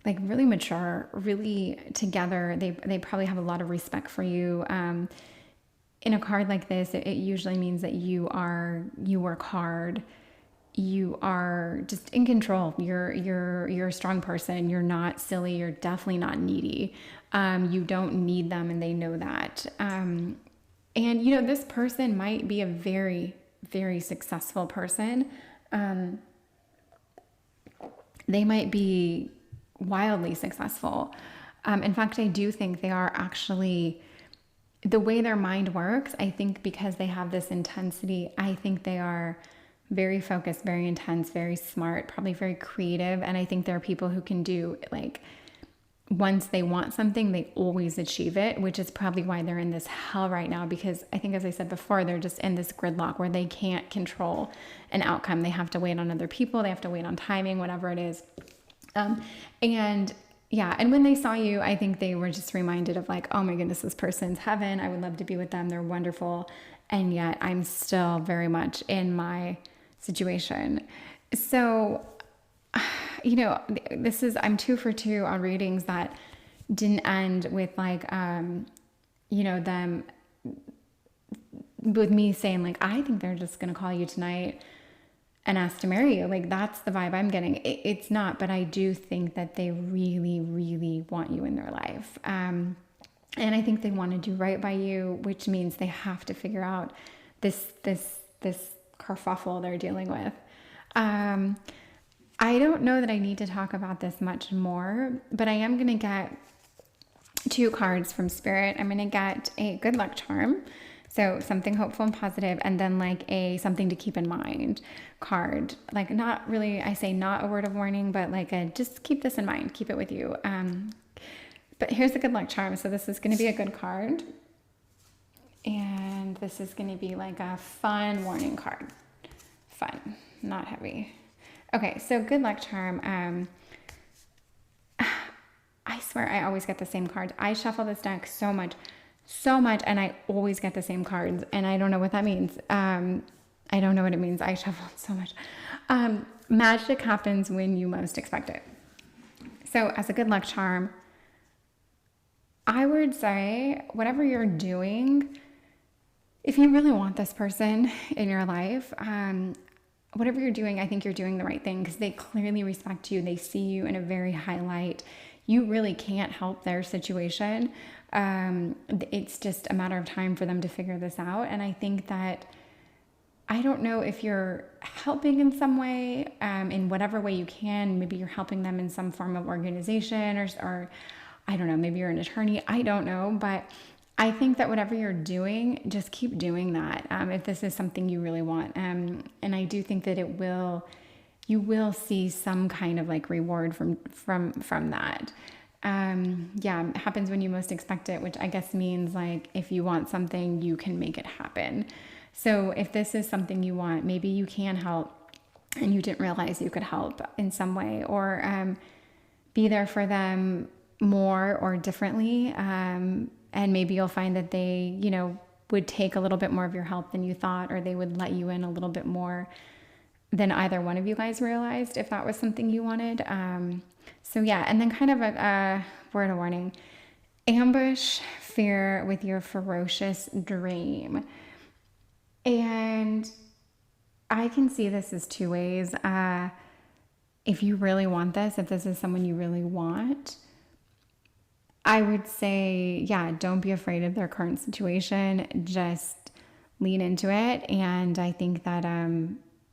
like really mature, really together. They probably have a lot of respect for you. In a card like this, it usually means that you work hard. You are just in control. You're a strong person. You're not silly. You're definitely not needy. You don't need them, and they know that. And this person might be a very, very successful person. They might be wildly successful. In fact, I do think they are actually, the way their mind works, I think because they have this intensity, I think they are very focused, very intense, very smart, probably very creative. And I think there are people who can do, like, once they want something, they always achieve it, which is probably why they're in this hell right now. Because I think, as I said before, they're just in this gridlock where they can't control an outcome. They have to wait on other people. They have to wait on timing, whatever it is. And when they saw you, I think they were just reminded of like, oh my goodness, this person's heaven. I would love to be with them. They're wonderful. And yet I'm still very much in my situation. So, I'm 2 for 2 on readings that didn't end with like, them with me saying like, I think they're just going to call you tonight and ask to marry you. Like, that's the vibe I'm getting. It's not, but I do think that they really, really want you in their life. And I think they want to do right by you, which means they have to figure out this kerfuffle they're dealing with. I don't know that I need to talk about this much more, but I am going to get 2 cards from Spirit. I'm going to get a good luck charm, so something hopeful and positive, and then like a something to keep in mind card. Like, not really, I say not a word of warning, but like a just keep this in mind, keep it with you. But here's the good luck charm. So this is going to be a good card, and this is going to be like a fun warning card. Fun, not heavy. Okay, so good luck charm. I swear I always get the same cards. I shuffle this deck so much, and I always get the same cards, and I don't know what that means. I don't know what it means. I shuffle so much. Magic happens when you most expect it. So as a good luck charm, I would say whatever you're doing, if you really want this person in your life, whatever you're doing, I think you're doing the right thing, because they clearly respect you. They see you in a very high light. You really can't help their situation. It's just a matter of time for them to figure this out. And I think that, I don't know if you're helping in some way, in whatever way you can. Maybe you're helping them in some form of organization, or I don't know, maybe you're an attorney. I don't know, but I think that whatever you're doing, just keep doing that. If this is something you really want. And I do think that you will see some kind of like reward from that. It happens when you most expect it, which I guess means like, if you want something, you can make it happen. So if this is something you want, maybe you can help and you didn't realize you could help in some way, or be there for them more or differently. And maybe you'll find that they, would take a little bit more of your help than you thought, or they would let you in a little bit more than either one of you guys realized, if that was something you wanted. And then kind of a word of warning: ambush fear with your ferocious dream. And I can see this as 2 ways. If you really want this, if this is someone you really want, I would say, don't be afraid of their current situation. Just lean into it. And I think that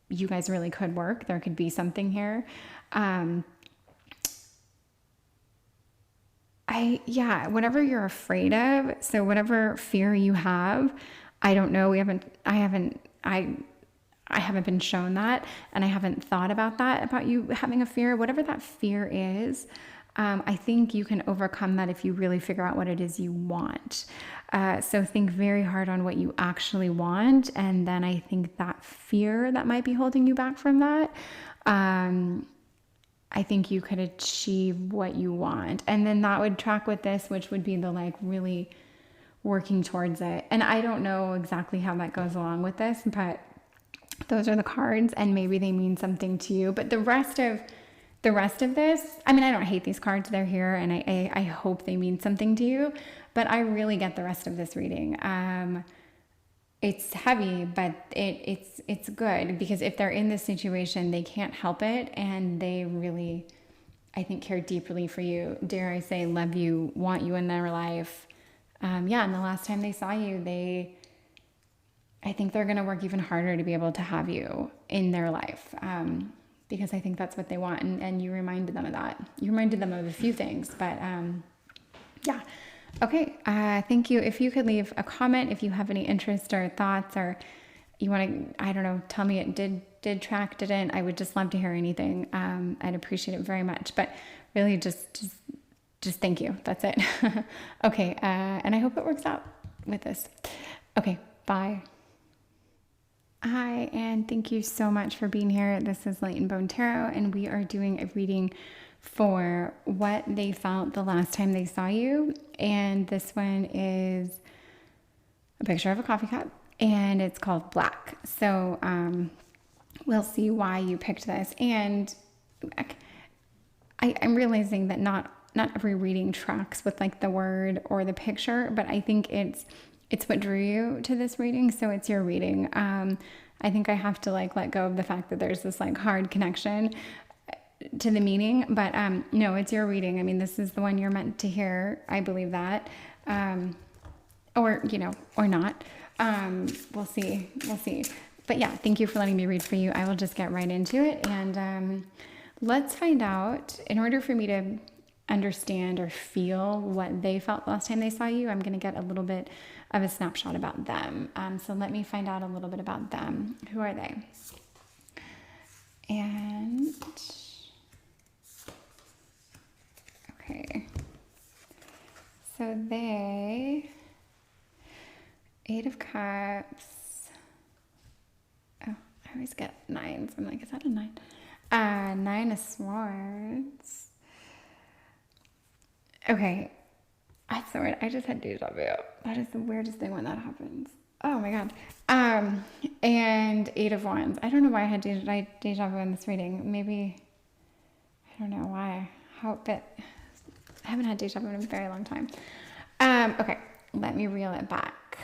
you guys really could work. There could be something here. Whatever you're afraid of, so whatever fear you have, I don't know. I haven't been shown that, and I haven't thought about that, about you having a fear. Whatever that fear is, I think you can overcome that if you really figure out what it is you want. So think very hard on what you actually want. And then I think that fear that might be holding you back from that, I think you could achieve what you want. And then that would track with this, which would be the like really working towards it. And I don't know exactly how that goes along with this, but those are the cards, and maybe they mean something to you. But the rest of this, I mean, I don't hate these cards. They're here, and I hope they mean something to you. But I really get the rest of this reading. It's heavy, but it's good, because if they're in this situation, they can't help it, and they really, I think, care deeply for you. Dare I say, love you, want you in their life. And the last time they saw you, I think they're going to work even harder to be able to have you in their life. Because I think that's what they want. And you reminded them of that. You reminded them of a few things, but Okay. Thank you. If you could leave a comment, if you have any interest or thoughts, or you want to, I don't know, tell me it did track, didn't, I would just love to hear anything. I'd appreciate it very much, but really just thank you. That's it. Okay. And I hope it works out with this. Okay. Bye. Hi, and thank you so much for being here. This is Light and Bone Tarot, and we are doing a reading for what they felt the last time they saw you. And this one is a picture of a coffee cup, and it's called Black. So we'll see why you picked this. And I'm realizing that not every reading tracks with like the word or the picture, but I think it's what drew you to this reading, so it's your reading. I think I have to like let go of the fact that there's this like hard connection to the meaning, but no, it's your reading. I mean, this is the one you're meant to hear. I believe that, or or not. We'll see. But yeah, thank you for letting me read for you. I will just get right into it, and let's find out. In order for me to understand or feel what they felt last time they saw you, I'm going to get a little bit of a snapshot about them. So let me find out a little bit about them. Who are they? And okay, so they, Eight of Cups. Oh, I always get nines. I'm like, is that a nine? Nine of Swords. Okay, that's so weird. I just had deja vu. That is the weirdest thing when that happens. Oh my god. And Eight of Wands. I don't know why I had deja vu in this reading. Maybe, I don't know why. But I haven't had deja vu in a very long time. Okay, let me reel it back.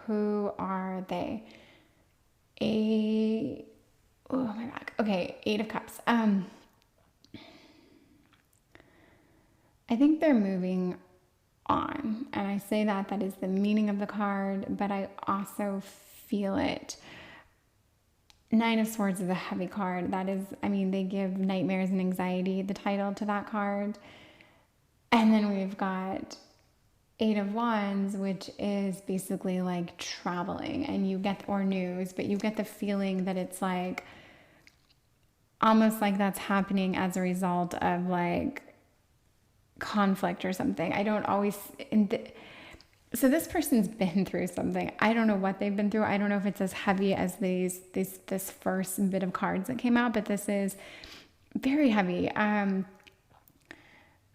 Who are they? Oh my god. Okay, Eight of Cups. I think they're moving on. And I say that is the meaning of the card, but I also feel it. Nine of Swords is a heavy card. That is, I mean, they give nightmares and anxiety, the title to that card. And then we've got Eight of Wands, which is basically like traveling, and you get, or news, but you get the feeling that it's like almost like that's happening as a result of like conflict or something. I don't always, so this person's been through something. I don't know what they've been through. I don't know if it's as heavy as this first bit of cards that came out, but this is very heavy.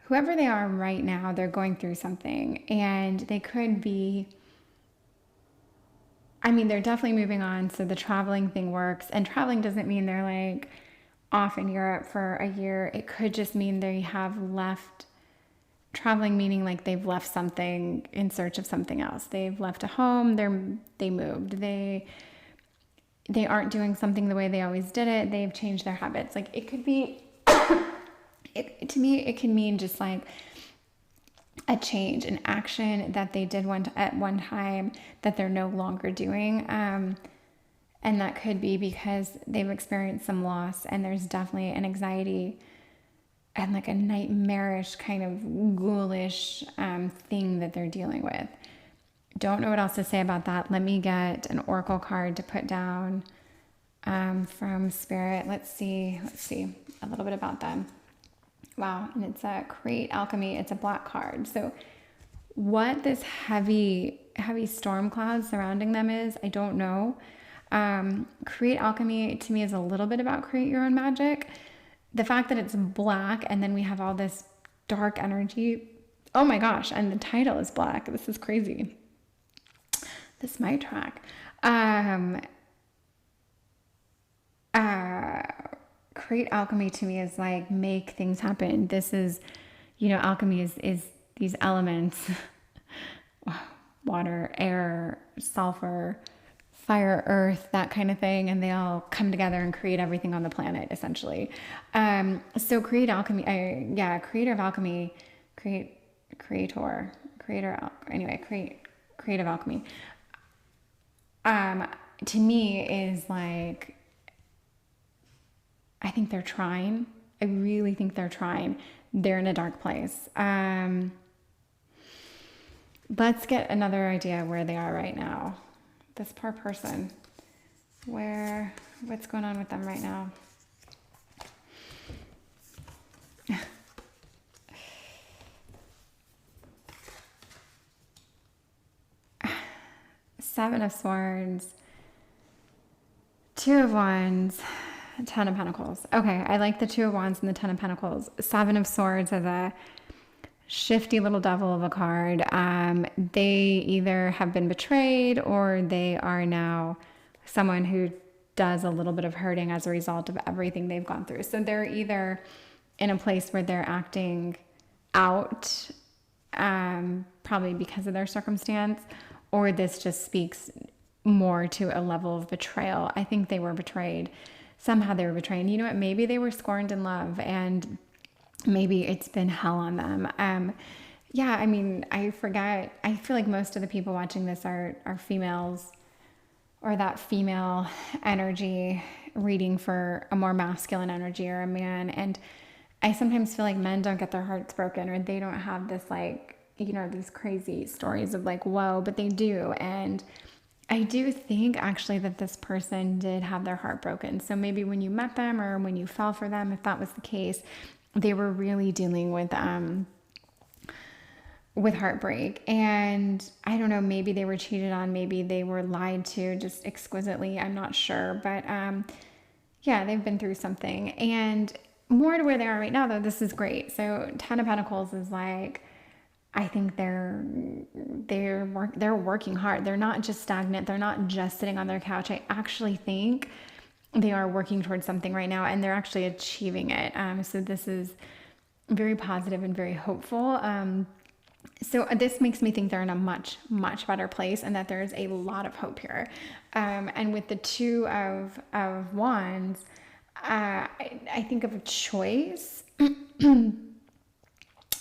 Whoever they are right now, they're going through something, and they could be, I mean, they're definitely moving on. So the traveling thing works, and traveling doesn't mean they're like off in Europe for a year. It could just mean they have left. Traveling meaning like they've left something in search of something else. They've left a home, they moved. They aren't doing something the way they always did it. They've changed their habits. Like it could be to me it can mean just like a change, an action that they did at one time that they're no longer doing. And that could be because they've experienced some loss, and there's definitely an anxiety and like a nightmarish kind of ghoulish thing that they're dealing with. Don't know what else to say about that. Let me get an oracle card to put down from Spirit. Let's see a little bit about them. Wow, and it's a Create Alchemy. It's a black card. So what this heavy storm cloud surrounding them is, I don't know. Create Alchemy to me is a little bit about create your own magic. The fact that it's black and then we have all this dark energy. Oh my gosh. And the title is black. This is crazy. This might track. Create Alchemy to me is like make things happen. This is, alchemy is these elements, water, air, sulfur, fire, earth, that kind of thing, and they all come together and create everything on the planet, essentially. So create alchemy, creative alchemy, creative alchemy. To me is like, I think they're trying. I really think they're trying. They're in a dark place. Let's get another idea where they are right now. This poor person, what's going on with them right now? Seven of Swords, Two of Wands, Ten of Pentacles. Okay, I like the Two of Wands and the Ten of Pentacles. Seven of Swords as a shifty little devil of a card. They either have been betrayed or they are now someone who does a little bit of hurting as a result of everything they've gone through. So they're either in a place where they're acting out, probably because of their circumstance, or this just speaks more to a level of betrayal. I think they were betrayed. Somehow they were betrayed. You know what? Maybe they were scorned in love, and maybe it's been hell on them. Yeah, I mean, I forget. I feel like most of the people watching this are females, or that female energy reading for a more masculine energy, or a man. And I sometimes feel like men don't get their hearts broken, or they don't have this, like, you know, these crazy stories of like, whoa, but they do. And I do think actually that this person did have their heart broken. So maybe when you met them, or when you fell for them, if that was the case, they were really dealing with heartbreak. And I don't know, maybe they were cheated on, maybe they were lied to just exquisitely. I'm not sure. But yeah, they've been through something. And more to where they are right now, though, this is great. So 10 of Pentacles is like, I think they're working hard. They're not just stagnant. They're not just sitting on their couch. I actually think they are working towards something right now, and they're actually achieving it. So this is very positive and very hopeful. So this makes me think they're in a much, much better place, and that there's a lot of hope here. And with the Two of Wands, I think of a choice.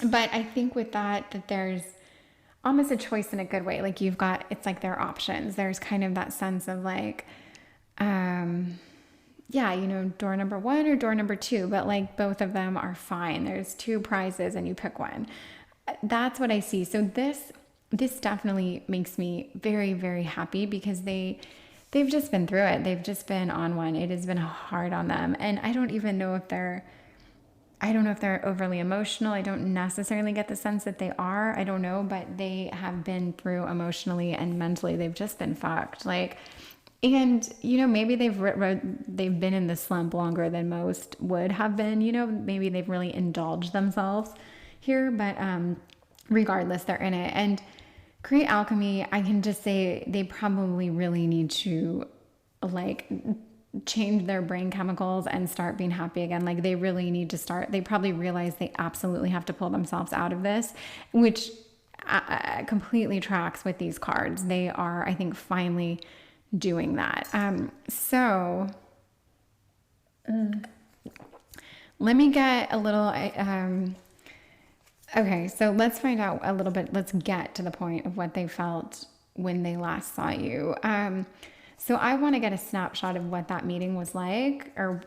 But I think with that there's almost a choice in a good way. Like you've got, it's like there are options. There's kind of that sense of like, yeah, you know, door number 1 or door number 2, but like both of them are fine. There's 2 prizes and you pick one. That's what I see. So this definitely makes me very, very happy, because they've just been through it. They've just been on one. It has been hard on them. And I don't know if they're overly emotional. I don't necessarily get the sense that they are. I don't know, but they have been through emotionally and mentally. They've just been fucked. Like, and you know, maybe they've been in the slump longer than most would have been. You know, maybe they've really indulged themselves here, but regardless, they're in it. And Great Alchemy, I can just say they probably really need to like change their brain chemicals and start being happy again. Like they really need to start. They probably realize they absolutely have to pull themselves out of this, which completely tracks with these cards. They are, I think, finally doing that. Let me get a little, okay, so let's find out a little bit. Let's get to the point of what they felt when they last saw you. So I want to get a snapshot of what that meeting was like, or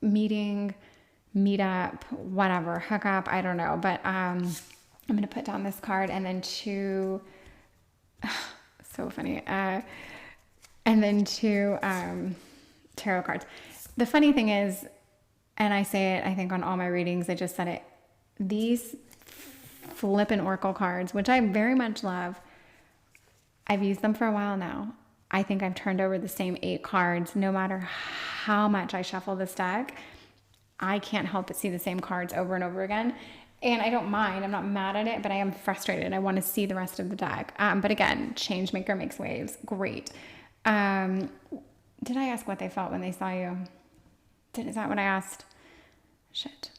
meeting, meetup, whatever, hookup, I don't know. But I'm going to put down this card, and then 2, so funny, and then 2 tarot cards. The funny thing is, and I say it, I think on all my readings, I just said it, these flippin' oracle cards, which I very much love, I've used them for a while now. I think I've turned over the same 8 cards. No matter how much I shuffle this deck, I can't help but see the same cards over and over again. And I don't mind. I'm not mad at it, but I am frustrated. I want to see the rest of the deck. But again, change maker makes waves. Great. Did I ask what they felt when they saw you? Is that what I asked? Shit.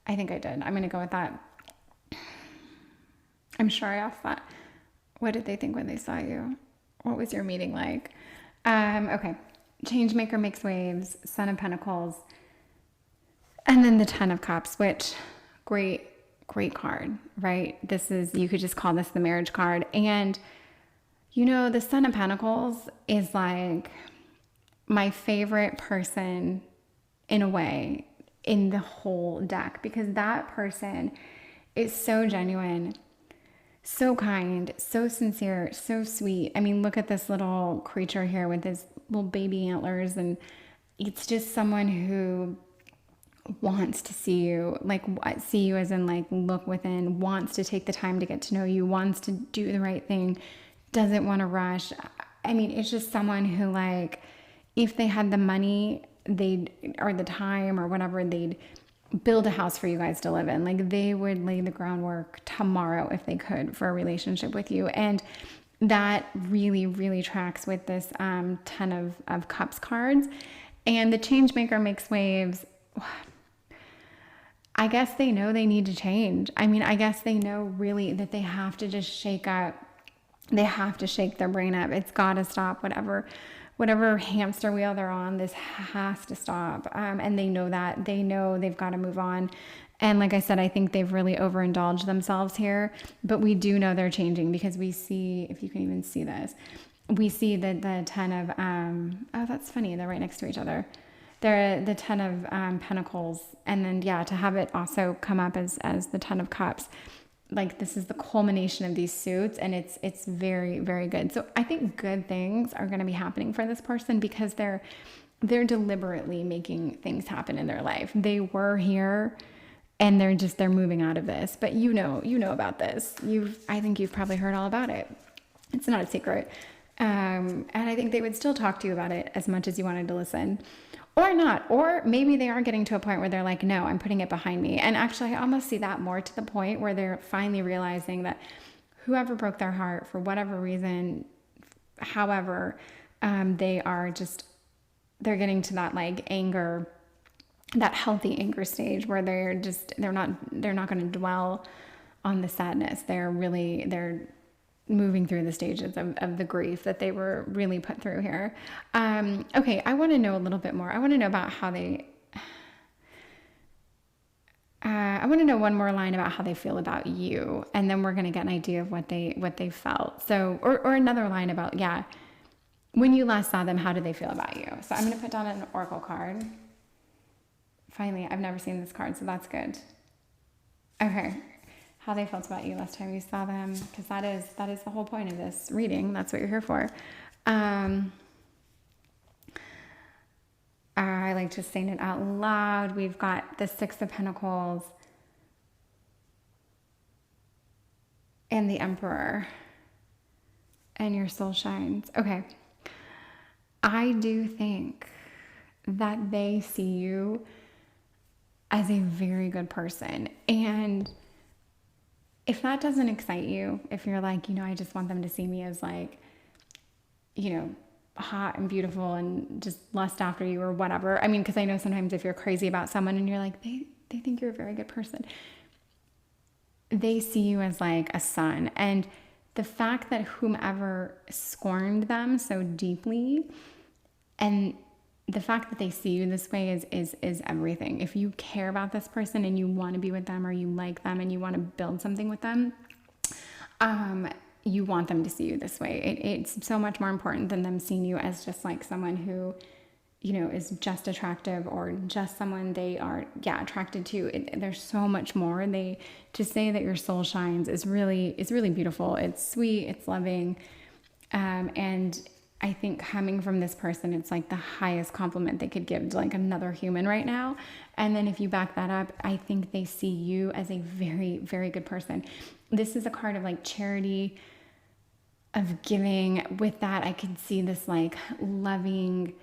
I think I did. I'm going to go with that. I'm sure I asked that. What did they think when they saw you? What was your meeting like? Okay. Changemaker makes waves, Son of Pentacles, and then the 10 of Cups, which great card, right? This is, you could just call this the marriage card. And you know, the Son of Pentacles is like my favorite person in a way in the whole deck, because that person is so genuine, so kind, so sincere, so sweet. I mean, look at this little creature here with his little baby antlers, and it's just someone who wants to see you, like see you as in like look within, wants to take the time to get to know you, wants to do the right thing, doesn't want to rush. I mean, it's just someone who, like, if they had the money, or the time or whatever, they'd build a house for you guys to live in. Like, they would lay the groundwork tomorrow if they could for a relationship with you. And that really, really tracks with this Ten of Cups cards. And the change maker makes waves. I guess they know they need to change. I mean, I guess they know really that they have to just shake up. They have to shake their brain up. It's got to stop. Whatever hamster wheel they're on, this has to stop. And they know that. They know they've got to move on. And like I said, I think they've really overindulged themselves here. But we do know they're changing, because we see, if you can even see this, we see that the Ten of, oh, that's funny. They're right next to each other. They're the Ten of Pentacles. And then, yeah, to have it also come up as the Ten of Cups. Like, this is the culmination of these suits, and it's very, very good. So I think good things are going to be happening for this person, because they're deliberately making things happen in their life. They were here, and they're moving out of this. But you know about this. I think you've probably heard all about it. It's not a secret. And I think they would still talk to you about it as much as you wanted to listen. Or not. Or maybe they are getting to a point where they're like, no, I'm putting it behind me. And actually, I almost see that more to the point where they're finally realizing that whoever broke their heart for whatever reason, however, they're getting to that like anger, that healthy anger stage where they're not going to dwell on the sadness. They're moving through the stages of the grief that they were really put through here. Okay, I want to know a little bit more. I want to know about how I want to know one more line about how they feel about you, and then we're going to get an idea of what they felt. So, or another line about, yeah, when you last saw them, how did they feel about you? So I'm going to put down an oracle card. Finally, I've never seen this card, so that's good. Okay. How they felt about you last time you saw them, because that is the whole point of this reading. That's what you're here for. I like just saying it out loud. We've got the Six of Pentacles and the Emperor, and your soul shines. Okay. I do think that they see you as a very good person. And if that doesn't excite you, if you're like, I just want them to see me as like, hot and beautiful and just lust after you or whatever. I mean, because I know sometimes if you're crazy about someone and you're like, they think you're a very good person, they see you as like a son. And the fact that whomever scorned them so deeply, and the fact that they see you this way is everything. If you care about this person and you want to be with them, or you like them and you want to build something with them, you want them to see you this way. It's so much more important than them seeing you as just like someone who, is just attractive, or just someone they are, attracted to. There's so much more. To say that your soul shines is really beautiful. It's sweet. It's loving. And I think coming from this person, it's like the highest compliment they could give to like another human right now. And then if you back that up, I think they see you as a very, very good person. This is a card of like charity, of giving. With that, I could see this like loving,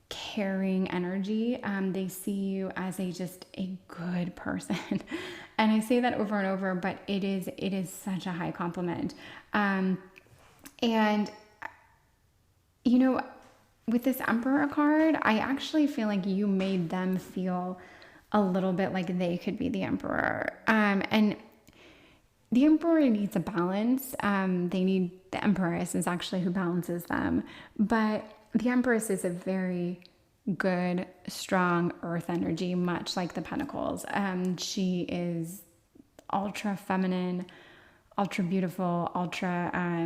caring energy. They see you as just a good person. And I say that over and over, but it is such a high compliment. And with this Emperor card, I actually feel like you made them feel a little bit like they could be the Emperor. And the Emperor needs a balance. The Empress is actually who balances them. But the Empress is a very good, strong earth energy, much like the Pentacles. She is ultra feminine, ultra beautiful, ultra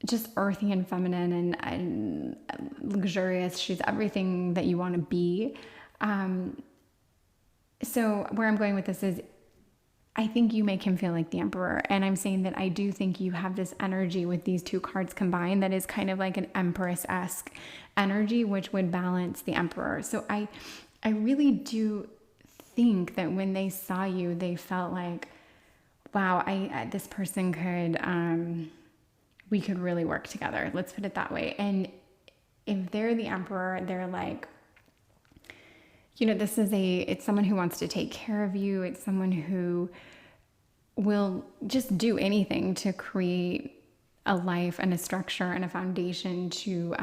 just earthy and feminine and luxurious. She's everything that you want to be. So where I'm going with this is, I think you make him feel like the Emperor. And I'm saying that I do think you have this energy with these two cards combined that is kind of like an Empress-esque energy, which would balance the Emperor. So I really do think that when they saw you, they felt like, wow, this person could, we could really work together. Let's put it that way. And if they're the Emperor, they're like, it's someone who wants to take care of you. It's someone who will just do anything to create a life and a structure and a foundation to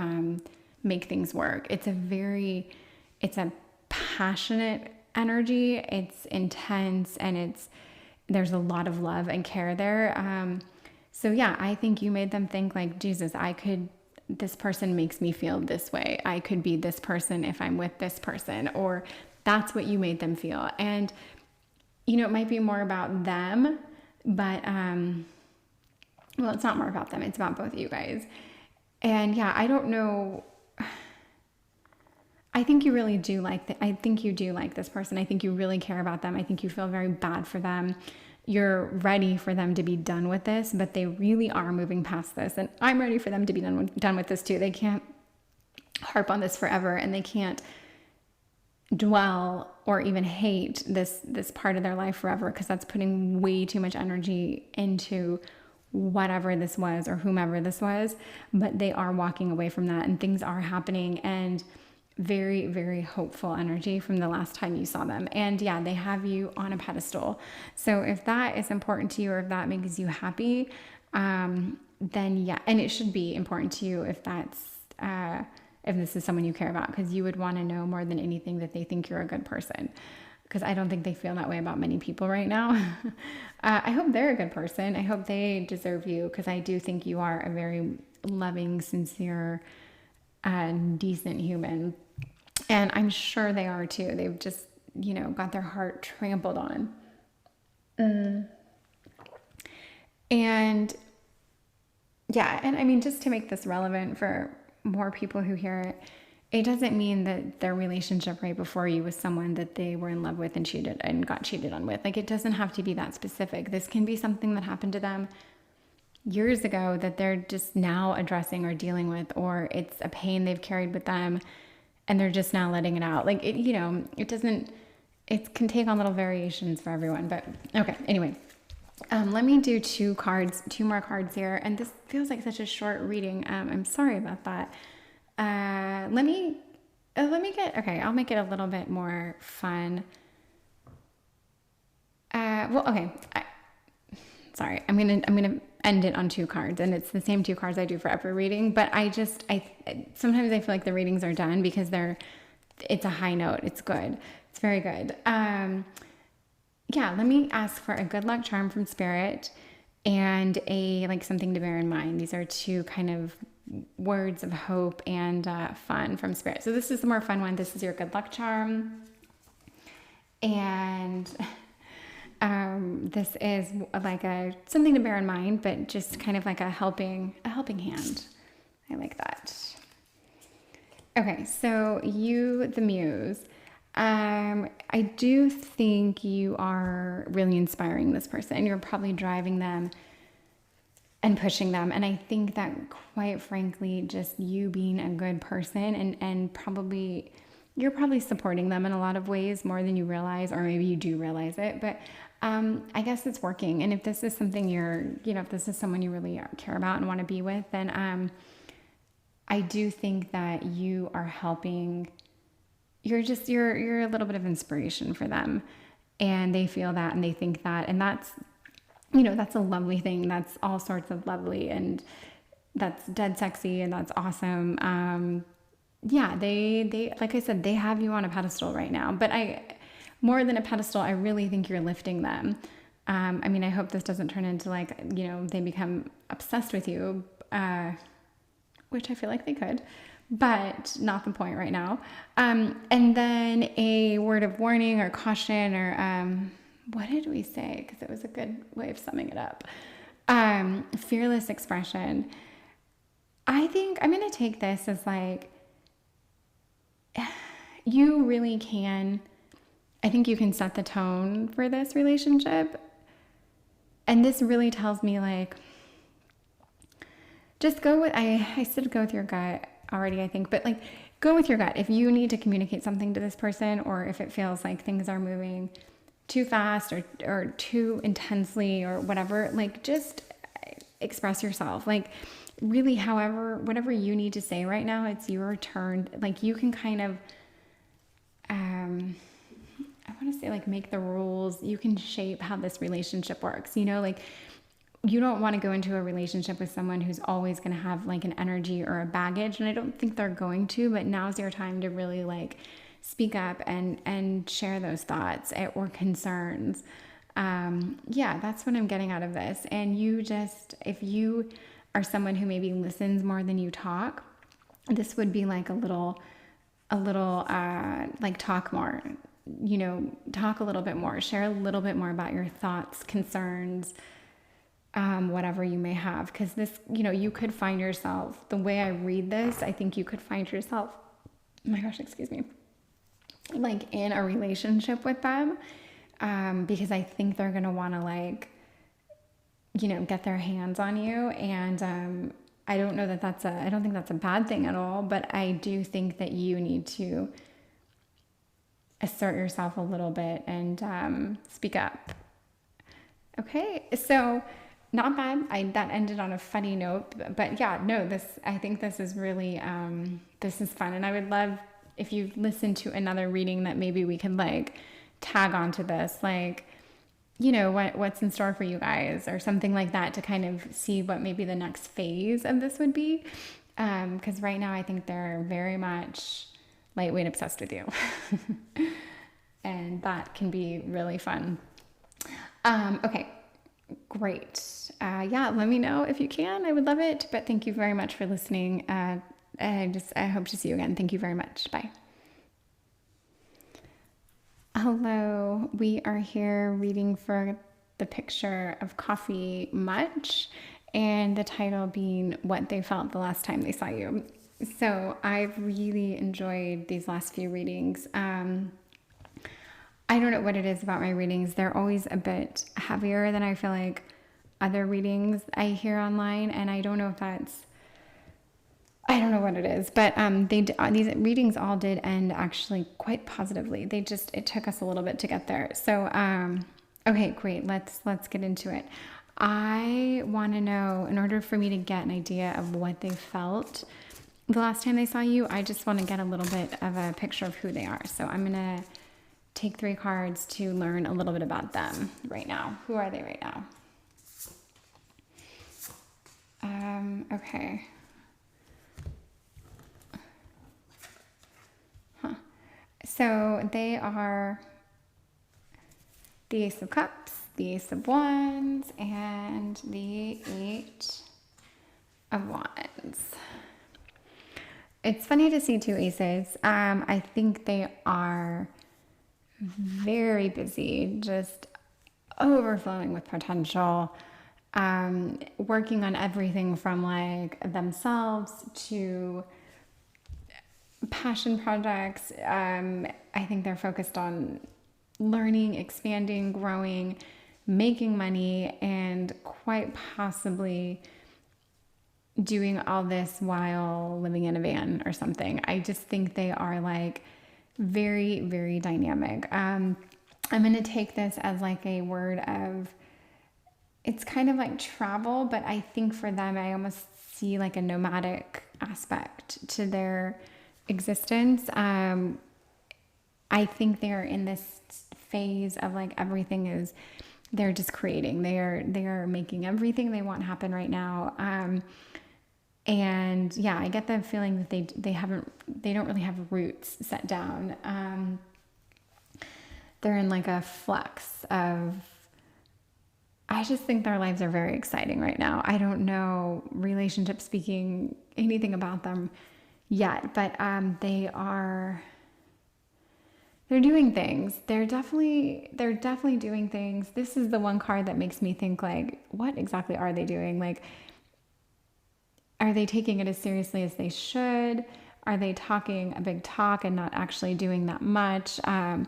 make things work. It's a passionate energy. It's intense, and there's a lot of love and care there. So yeah, I think you made them think like, Jesus, this person makes me feel this way. I could be this person if I'm with this person, or that's what you made them feel. And it might be more about them, but, well, it's not more about them. It's about both of you guys. And yeah, I don't know. I think you really do I think you do like this person. I think you really care about them. I think you feel very bad for them. You're ready for them to be done with this, but they really are moving past this. And I'm ready for them to be done with this too. They can't harp on this forever, and they can't dwell or even hate this part of their life forever, because that's putting way too much energy into whatever this was or whomever this was. But they are walking away from that, and things are happening, and very, very hopeful energy from the last time you saw them. And yeah, they have you on a pedestal. So if that is important to you, or if that makes you happy, then yeah, and it should be important to you if if this is someone you care about, because you would want to know more than anything that they think you're a good person, because I don't think they feel that way about many people right now. I hope they're a good person. I hope they deserve you, because I do think you are a very loving, sincere, decent human. And I'm sure they are too. They've just, got their heart trampled on. And yeah, and I mean, just to make this relevant for more people who hear it, it doesn't mean that their relationship right before you was someone that they were in love with and got cheated on with. Like, it doesn't have to be that specific. This can be something that happened to them years ago that they're just now addressing or dealing with, or it's a pain they've carried with them and they're just now letting it out. Like, it can take on little variations for everyone. But okay, anyway, let me do two more cards here. And this feels like such a short reading. I'm sorry about that. Let me I'll make it a little bit more fun. Okay. Sorry, I'm gonna end it on two cards, and it's the same two cards I do for every reading. But sometimes I feel like the readings are done because it's a high note. It's good. It's very good. Yeah, let me ask for a good luck charm from Spirit and something to bear in mind. These are two kind of words of hope and fun from Spirit. So this is the more fun one. This is your good luck charm, and this is like something to bear in mind, but just kind of like a helping hand. I like that. Okay, so you, the Muse. I do think you are really inspiring this person. You're probably driving them and pushing them. And I think that, quite frankly, just you being a good person and you're probably supporting them in a lot of ways more than you realize, or maybe you do realize it. But I guess it's working. And if this is something if this is someone you really care about and want to be with, then I do think that you are helping. You're a little bit of inspiration for them, and they feel that and they think that, and that's a lovely thing. That's all sorts of lovely, and that's dead sexy, and that's awesome. Yeah, they like I said, they have you on a pedestal right now, but more than a pedestal, I really think you're lifting them. I hope this doesn't turn into they become obsessed with you, which I feel like they could, but not the point right now. And then a word of warning or caution, or what did we say? Because it was a good way of summing it up. Fearless expression. I think I'm going to take this as you really can. I think you can set the tone for this relationship. And this really tells me just go with, I said go with your gut already, I think, but go with your gut. If you need to communicate something to this person, or if it feels like things are moving too fast or too intensely or whatever, just express yourself. Really, whatever you need to say right now, it's your turn. You can kind of, want to say like make the rules. You can shape how this relationship works. You know, like you don't want to go into a relationship with someone who's always going to have like an energy or a baggage. And I don't think they're going to, but now's your time to really like speak up and share those thoughts or concerns. Yeah, that's what I'm getting out of this. And you just, if you are someone who maybe listens more than you talk, this would be like a little, like talk more, you know, talk a little bit more, share a little bit more about your thoughts, concerns, whatever you may have. Cause this, you know, you could find yourself, the way I read this, I think you could find yourself, oh my gosh, excuse me, like in a relationship with them. Because I think they're going to want to like, you know, get their hands on you. And, I don't know that I don't think that's a bad thing at all, but I do think that you need to assert yourself a little bit and, speak up. Okay. So not bad. That ended on a funny note, but yeah, no, I think this is really, this is fun. And I would love if you've listened to another reading that maybe we could like tag onto this, like, you know, what's in store for you guys or something like that to kind of see what maybe the next phase of this would be. Because right now I think they're very much lightweight obsessed with you. And that can be really fun. Okay, great. Yeah, let me know if you can. I would love it. But thank you very much for listening. I hope to see you again. Thank you very much. Bye. Hello, we are here reading for the picture of Coffee Much and the title being What They Felt the Last Time They Saw You. So I've really enjoyed these last few readings. I don't know what it is about my readings. They're always a bit heavier than I feel like other readings I hear online, and I don't know what it is, but these readings all did end actually quite positively. It took us a little bit to get there. So, okay, great. Let's get into it. I want to know, in order for me to get an idea of what they felt the last time they saw you, I just want to get a little bit of a picture of who they are. So I'm going to take 3 cards to learn a little bit about them right now. Who are they right now? Okay. So they are the Ace of Cups, the Ace of Wands, and the 8 of Wands. It's funny to see 2 aces. I think they are very busy, just overflowing with potential, working on everything from like themselves to passion projects. I think they're focused on learning, expanding, growing, making money, and quite possibly doing all this while living in a van or something. I just think they are like very, very dynamic. I'm going to take this as like a word of, it's kind of like travel, but I think for them, I almost see like a nomadic aspect to their existence. I think they're in this phase of like they're just creating. They are making everything they want happen right now. And yeah, I get the feeling that they don't really have roots set down. They're in like a flux of, I just think their lives are very exciting right now. I don't know, relationship speaking, anything about them yet, but they're doing things. They're definitely doing things. This is the one card that makes me think like, what exactly are they doing? Like, are they taking it as seriously as they should? Are they talking a big talk and not actually doing that much? I'm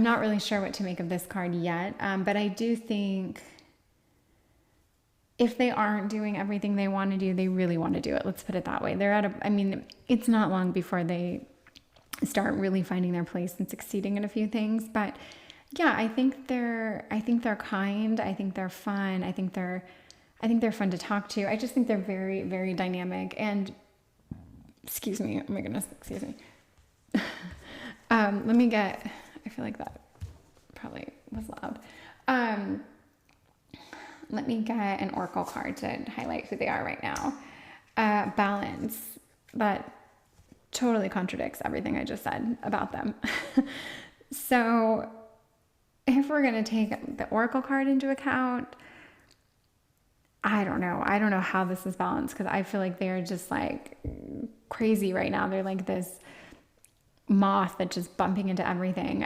not really sure what to make of this card yet, but I do think if they aren't doing everything they want to do, they really want to do it. Let's put it that way. It's not long before they start really finding their place and succeeding in a few things. But yeah, I think they're kind. I think they're fun. I think they're fun to talk to. I just think they're very, very dynamic. And excuse me, oh my goodness, excuse me. Let me get I feel like that probably was loud. Let me get an oracle card to highlight who they are right now. Balance. That totally contradicts everything I just said about them. So if we're going to take the oracle card into account, I don't know. I don't know how this is balanced, because I feel like they're just like crazy right now. They're like this moth that's just bumping into everything.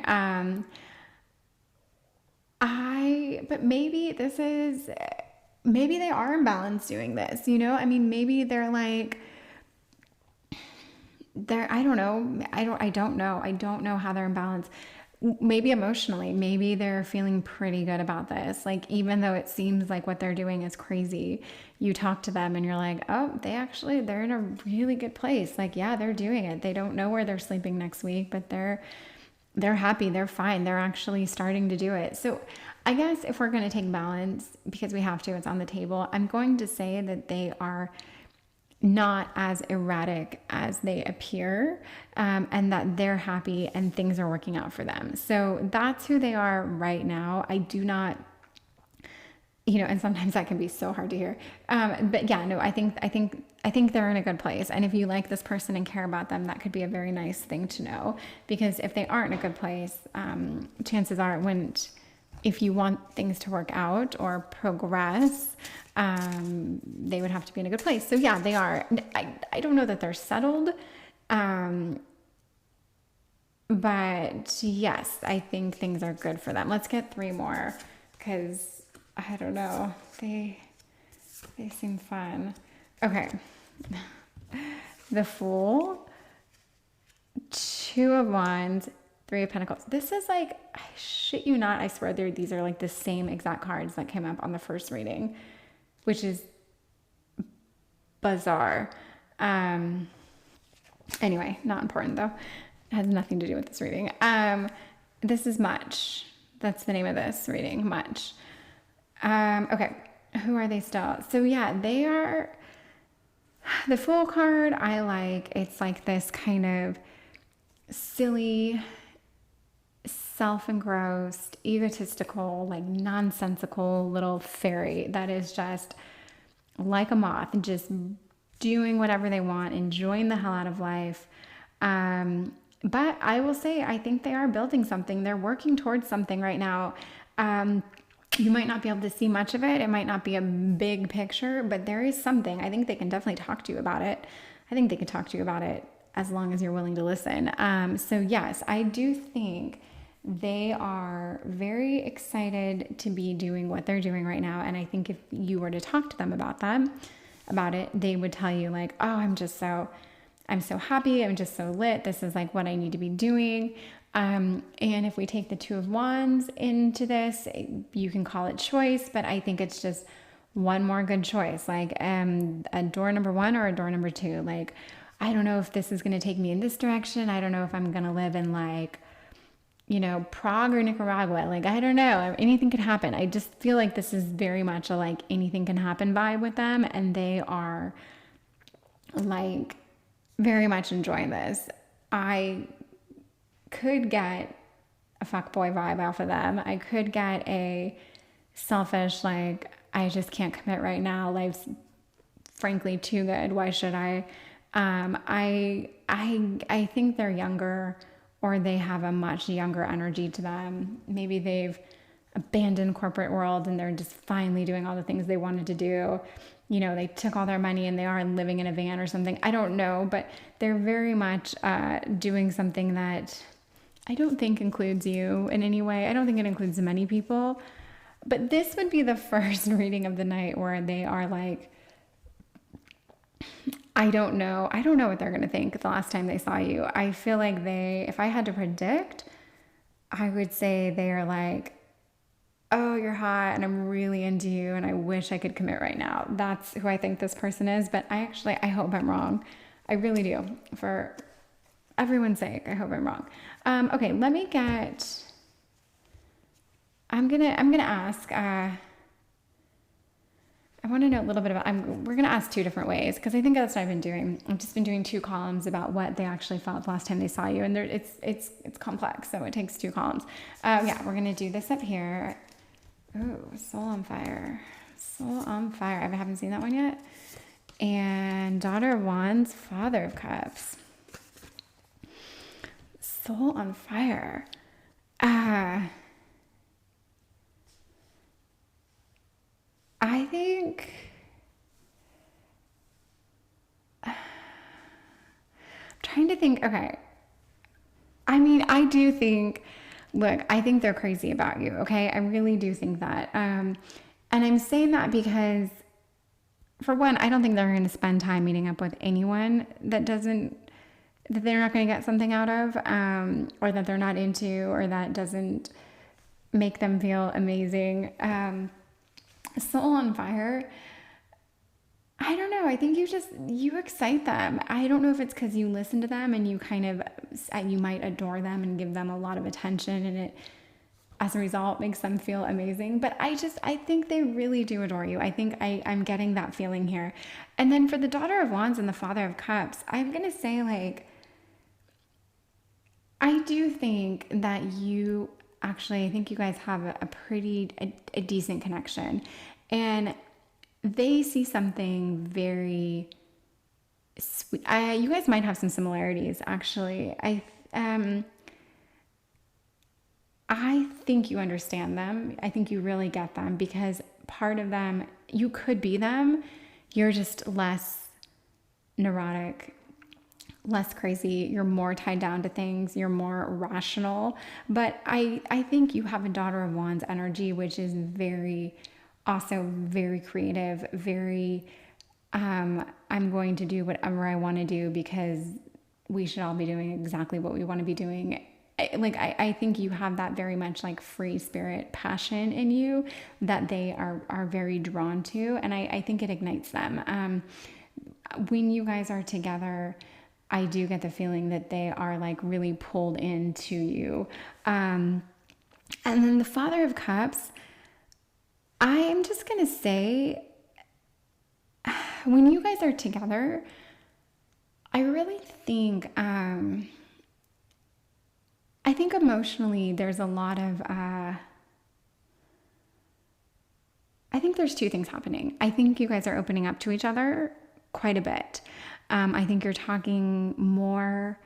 But maybe maybe they are in balance doing this, you know? I mean, maybe they're like, I don't know. I don't know. I don't know how they're in balance. Maybe emotionally, maybe they're feeling pretty good about this. Like, even though it seems like what they're doing is crazy, you talk to them and you're like, oh, they're in a really good place. Like, yeah, they're doing it. They don't know where they're sleeping next week, but they're happy. They're fine. They're actually starting to do it. So I guess if we're going to take balance, because we have to, it's on the table, I'm going to say that they are not as erratic as they appear, and that they're happy and things are working out for them. So that's who they are right now. I do not, and sometimes that can be so hard to hear. But yeah, no, I think they're in a good place. And if you like this person and care about them, that could be a very nice thing to know, because if they aren't in a good place, chances are if you want things to work out or progress, they would have to be in a good place. So yeah, they are. I don't know that they're settled. But yes, I think things are good for them. Let's get 3 more, because I don't know. They seem fun. Okay. The Fool, 2 of Wands, 3 of Pentacles. This is like, I shit you not, I swear these are like the same exact cards that came up on the first reading, which is bizarre. Anyway, not important though. It has nothing to do with this reading. This is Much. That's the name of this reading, Much. Okay, who are they still? So yeah, they are, the Fool card I like. It's like this kind of silly, self-engrossed, egotistical, like nonsensical little fairy that is just like a moth, just doing whatever they want, enjoying the hell out of life. But I will say, I think they are building something. They're working towards something right now. You might not be able to see much of it. It might not be a big picture, but there is something. I think they can definitely talk to you about it. I think they can talk to you about it as long as you're willing to listen. So yes, I do think they are very excited to be doing what they're doing right now. And I think if you were to talk to them about it, they would tell you like, oh, I'm so happy. I'm just so lit. This is like what I need to be doing. And if we take the 2 of Wands into this, you can call it choice, but I think it's just one more good choice, like a door number 1 or a door number 2. Like, I don't know if this is going to take me in this direction. I don't know if I'm going to live in like, Prague or Nicaragua. Like, I don't know. Anything could happen. I just feel like this is very much a like anything can happen vibe with them. And they are like very much enjoying this. I could get a fuckboy vibe off of them. I could get a selfish, like, I just can't commit right now. Life's frankly too good. Why should I? I think they're younger, or they have a much younger energy to them. Maybe they've abandoned corporate world and they're just finally doing all the things they wanted to do. They took all their money and they are living in a van or something. I don't know, but they're very much doing something that I don't think includes you in any way. I don't think it includes many people. But this would be the first reading of the night where they are like, I don't know what they're going to think the last time they saw you. I feel like if I had to predict, I would say they are like, oh, you're hot and I'm really into you and I wish I could commit right now. That's who I think this person is. But I hope I'm wrong. I really do. For everyone's sake, I hope I'm wrong. Okay, let me get, I'm gonna ask, I want to know a little bit about, we're going to ask two different ways because I think that's what I've been doing. I've just been doing two columns about what they actually felt the last time they saw you. And it's complex, so it takes two columns. Yeah, we're going to do this up here. Oh, Soul on Fire. Soul on Fire. I haven't seen that one yet. And Daughter of Wands, Father of Cups. Soul on Fire. I think I'm trying to think. Okay. I mean, I do think, look, I think they're crazy about you. Okay. I really do think that. And I'm saying that because, for one, I don't think they're going to spend time meeting up with anyone that they're not going to get something out of, or that they're not into, or that doesn't make them feel amazing. Soul on Fire, I don't know. I think you excite them. I don't know if it's because you listen to them and you might adore them and give them a lot of attention, and it, as a result, makes them feel amazing. But I think they really do adore you. I think I'm getting that feeling here. And then for the Daughter of Wands and the Father of Cups, I'm going to say, like, I do think that I think you guys have a decent connection, and they see something very sweet. You guys might have some similarities, actually. I think you understand them. I think you really get them, because part of them, you could be them. You're just less neurotic, less crazy. You're more tied down to things. You're more rational. But I think you have a Daughter of Wands energy, which is also very creative, very, I'm going to do whatever I want to do because we should all be doing exactly what we want to be doing. I think you have that very much like free spirit passion in you that they are very drawn to. And I think it ignites them. When you guys are together, I do get the feeling that they are like really pulled into you. And then the Father of Cups, I am just going to say, when you guys are together, I really think, I think emotionally there's a lot of, I think there's two things happening. I think you guys are opening up to each other quite a bit. I think you're talking more,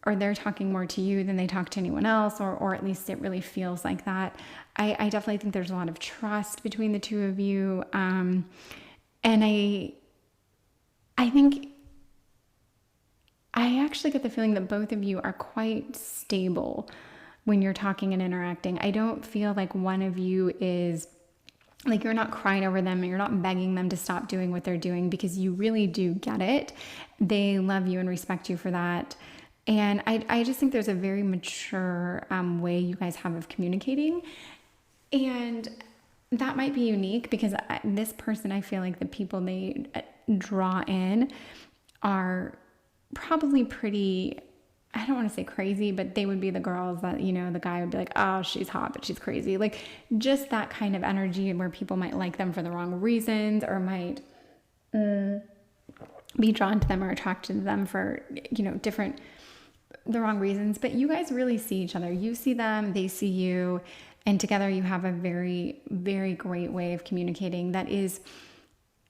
or they're talking more to you than they talk to anyone else, or at least it really feels like that. I definitely think there's a lot of trust between the two of you. And I think I actually get the feeling that both of you are quite stable when you're talking and interacting. I don't feel like one of you is, like, you're not crying over them and you're not begging them to stop doing what they're doing, because you really do get it. They love you and respect you for that. And I just think there's a very mature way you guys have of communicating. And that might be unique because this person, I feel like the people they draw in are probably pretty, I don't want to say crazy, but they would be the girls that, the guy would be like, oh, she's hot, but she's crazy. Like, just that kind of energy where people might like them for the wrong reasons, or might be drawn to them or attracted to them for, the wrong reasons. But you guys really see each other. You see them, they see you, and together you have a very, very great way of communicating that is,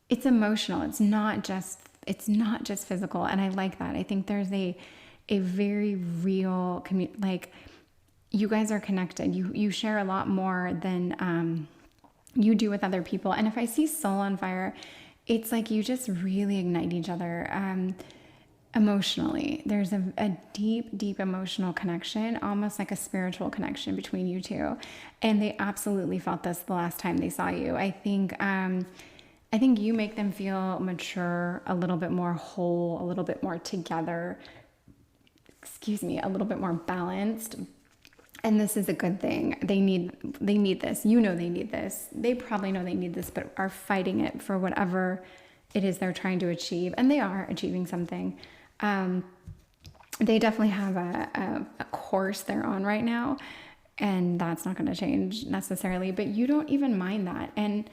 it's emotional. It's not just physical. And I like that. I think there's a very real, like, you guys are connected. You share a lot more than you do with other people. And if I see Soul on Fire, it's like you just really ignite each other emotionally. There's a deep, deep emotional connection, almost like a spiritual connection between you two. And they absolutely felt this the last time they saw you. I think you make them feel mature, a little bit more whole, a little bit more together, a little bit more balanced. And this is a good thing. They need this. They need this. They probably know they need this, but are fighting it for whatever it is they're trying to achieve. And they are achieving something. They definitely have a course they're on right now, and that's not going to change necessarily, but you don't even mind that. And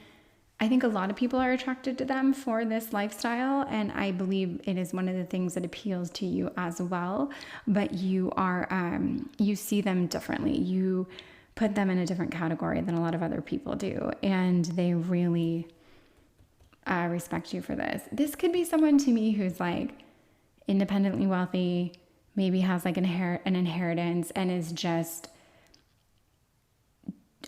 I think a lot of people are attracted to them for this lifestyle, and I believe it is one of the things that appeals to you as well. But you are, you see them differently. You put them in a different category than a lot of other people do, and they really respect you for this. This could be someone to me who's like independently wealthy, maybe has like an inheritance, and is just,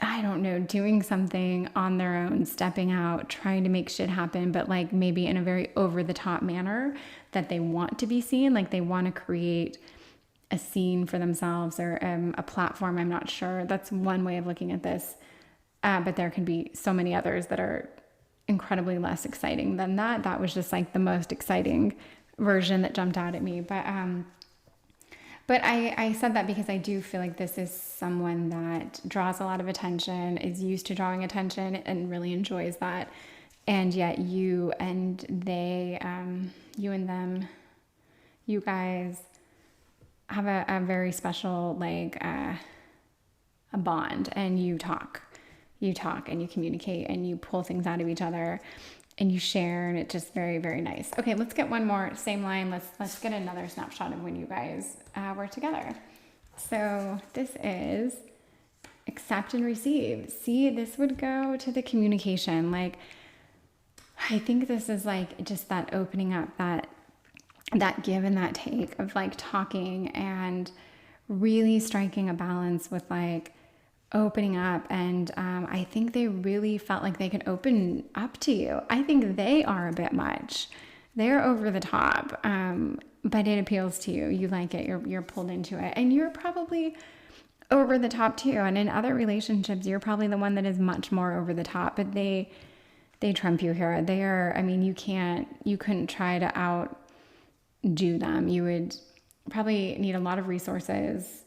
I don't know, doing something on their own, stepping out, trying to make shit happen, but like maybe in a very over the top manner that they want to be seen. Like they want to create a scene for themselves or a platform. I'm not sure. That's one way of looking at this. But there can be so many others that are incredibly less exciting than that. That was just like the most exciting version that jumped out at me. But I said that because I do feel like this is someone that draws a lot of attention, is used to drawing attention, and really enjoys that. And yet you and they, you and them, you guys have a very special, like, a bond, and you talk and you communicate and you pull things out of each other and you share, and it's just very, very nice. Okay, let's get one more, same line. Let's get another snapshot of when you guys were together. So this is accept and receive. See, this would go to the communication. Like, I think this is like just that opening up, that give and that take of like talking and really striking a balance with like opening up. And I think they really felt like they could open up to you. I think they are a bit much. They're over the top, but it appeals to you. You like it. You're pulled into it, and you're probably over the top too. And in other relationships, you're probably the one that is much more over the top. But they trump you here. They are. I mean, you couldn't try to outdo them. You would probably need a lot of resources.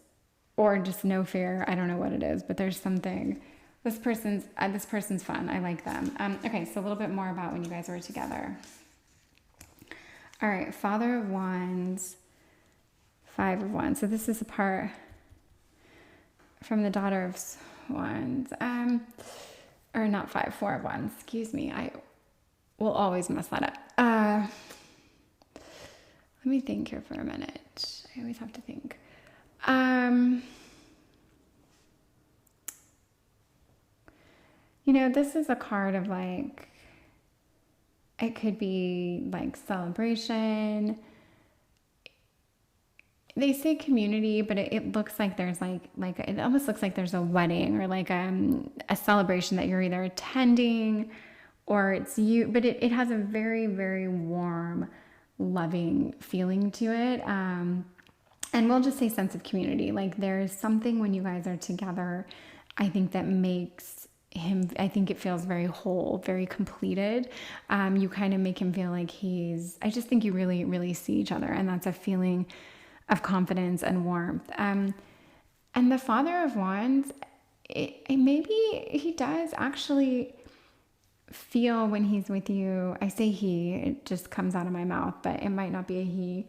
Or just no fear. I don't know what it is, but there's something. This person's fun. I like them. Okay, so a little bit more about when you guys were together. All right, Father of Wands, Five of Wands. So this is a part from the Daughter of Wands. Or not five, Four of Wands. Excuse me. I will always mess that up. Let me think here for a minute. I always have to think. This is a card of like, it could be like celebration. They say community, but it looks like there's like it almost looks like there's a wedding or like a celebration that you're either attending or it's you, but it has a very, very warm, loving feeling to it. And we'll just say sense of community. Like there's something when you guys are together, I think that makes him, I think it feels very whole, very completed. You kind of make him feel like I just think you really, really see each other. And that's a feeling of confidence and warmth. And the Father of Wands, maybe he does actually feel when he's with you. I say he, it just comes out of my mouth, but it might not be a he.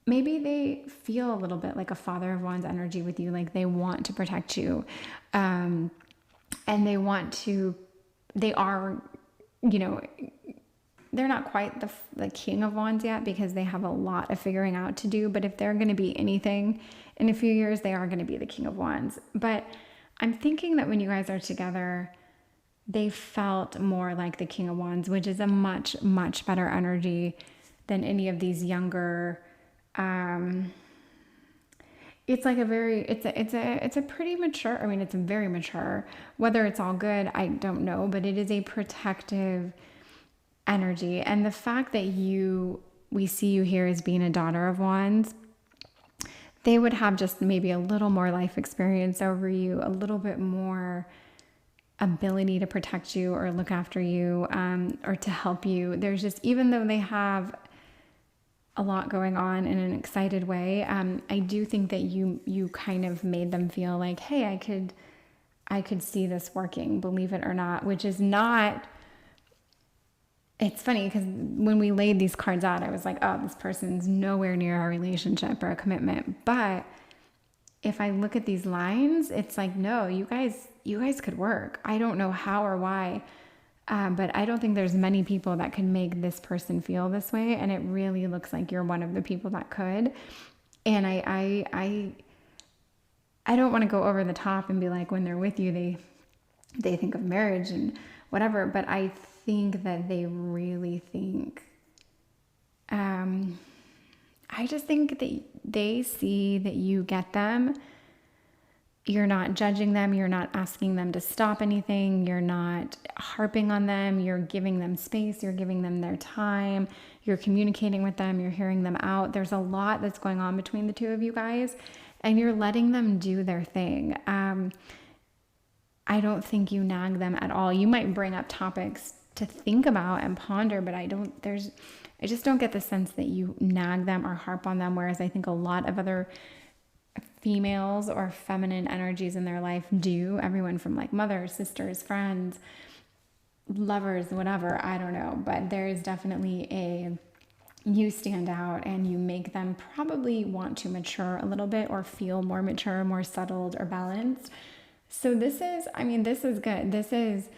Maybe they feel a little bit like a Father of Wands energy with you, like they want to protect you. And they are, they're not quite the King of Wands yet because they have a lot of figuring out to do. But if they're going to be anything in a few years, they are going to be the King of Wands. But I'm thinking that when you guys are together, they felt more like the King of Wands, which is a much, much better energy than any of these younger. It's like it's a pretty mature. I mean, it's very mature. Whether it's all good, I don't know, but it is a protective energy. And the fact that we see you here as being a Daughter of Wands, they would have just maybe a little more life experience over you, a little bit more ability to protect you or look after you, or to help you. There's just, even though they have a lot going on in an excited way, I do think that you kind of made them feel like, hey, I could see this working, believe it or not, which is not. It's funny because when we laid these cards out, I was like, oh, this person's nowhere near a relationship or a commitment. But if I look at these lines, it's like, no, you guys you guys could work. I don't know how or why, but I don't think there's many people that can make this person feel this way. And it really looks like you're one of the people that could. And I don't want to go over the top and be like, when they're with you, they think of marriage and whatever. But I think that they really think, I just think that they see that you get them. You're not judging them. You're not asking them to stop anything. You're not harping on them. You're giving them space. You're giving them their time. You're communicating with them. You're hearing them out. There's a lot that's going on between the two of you guys, and you're letting them do their thing. I don't think you nag them at all. You might bring up topics to think about and ponder, but I just don't get the sense that you nag them or harp on them, whereas I think a lot of other females or feminine energies in their life do. Everyone from like mothers, sisters, friends, lovers, whatever, I don't know. But there is definitely you stand out and you make them probably want to mature a little bit or feel more mature, more settled or balanced. So this is good. This is,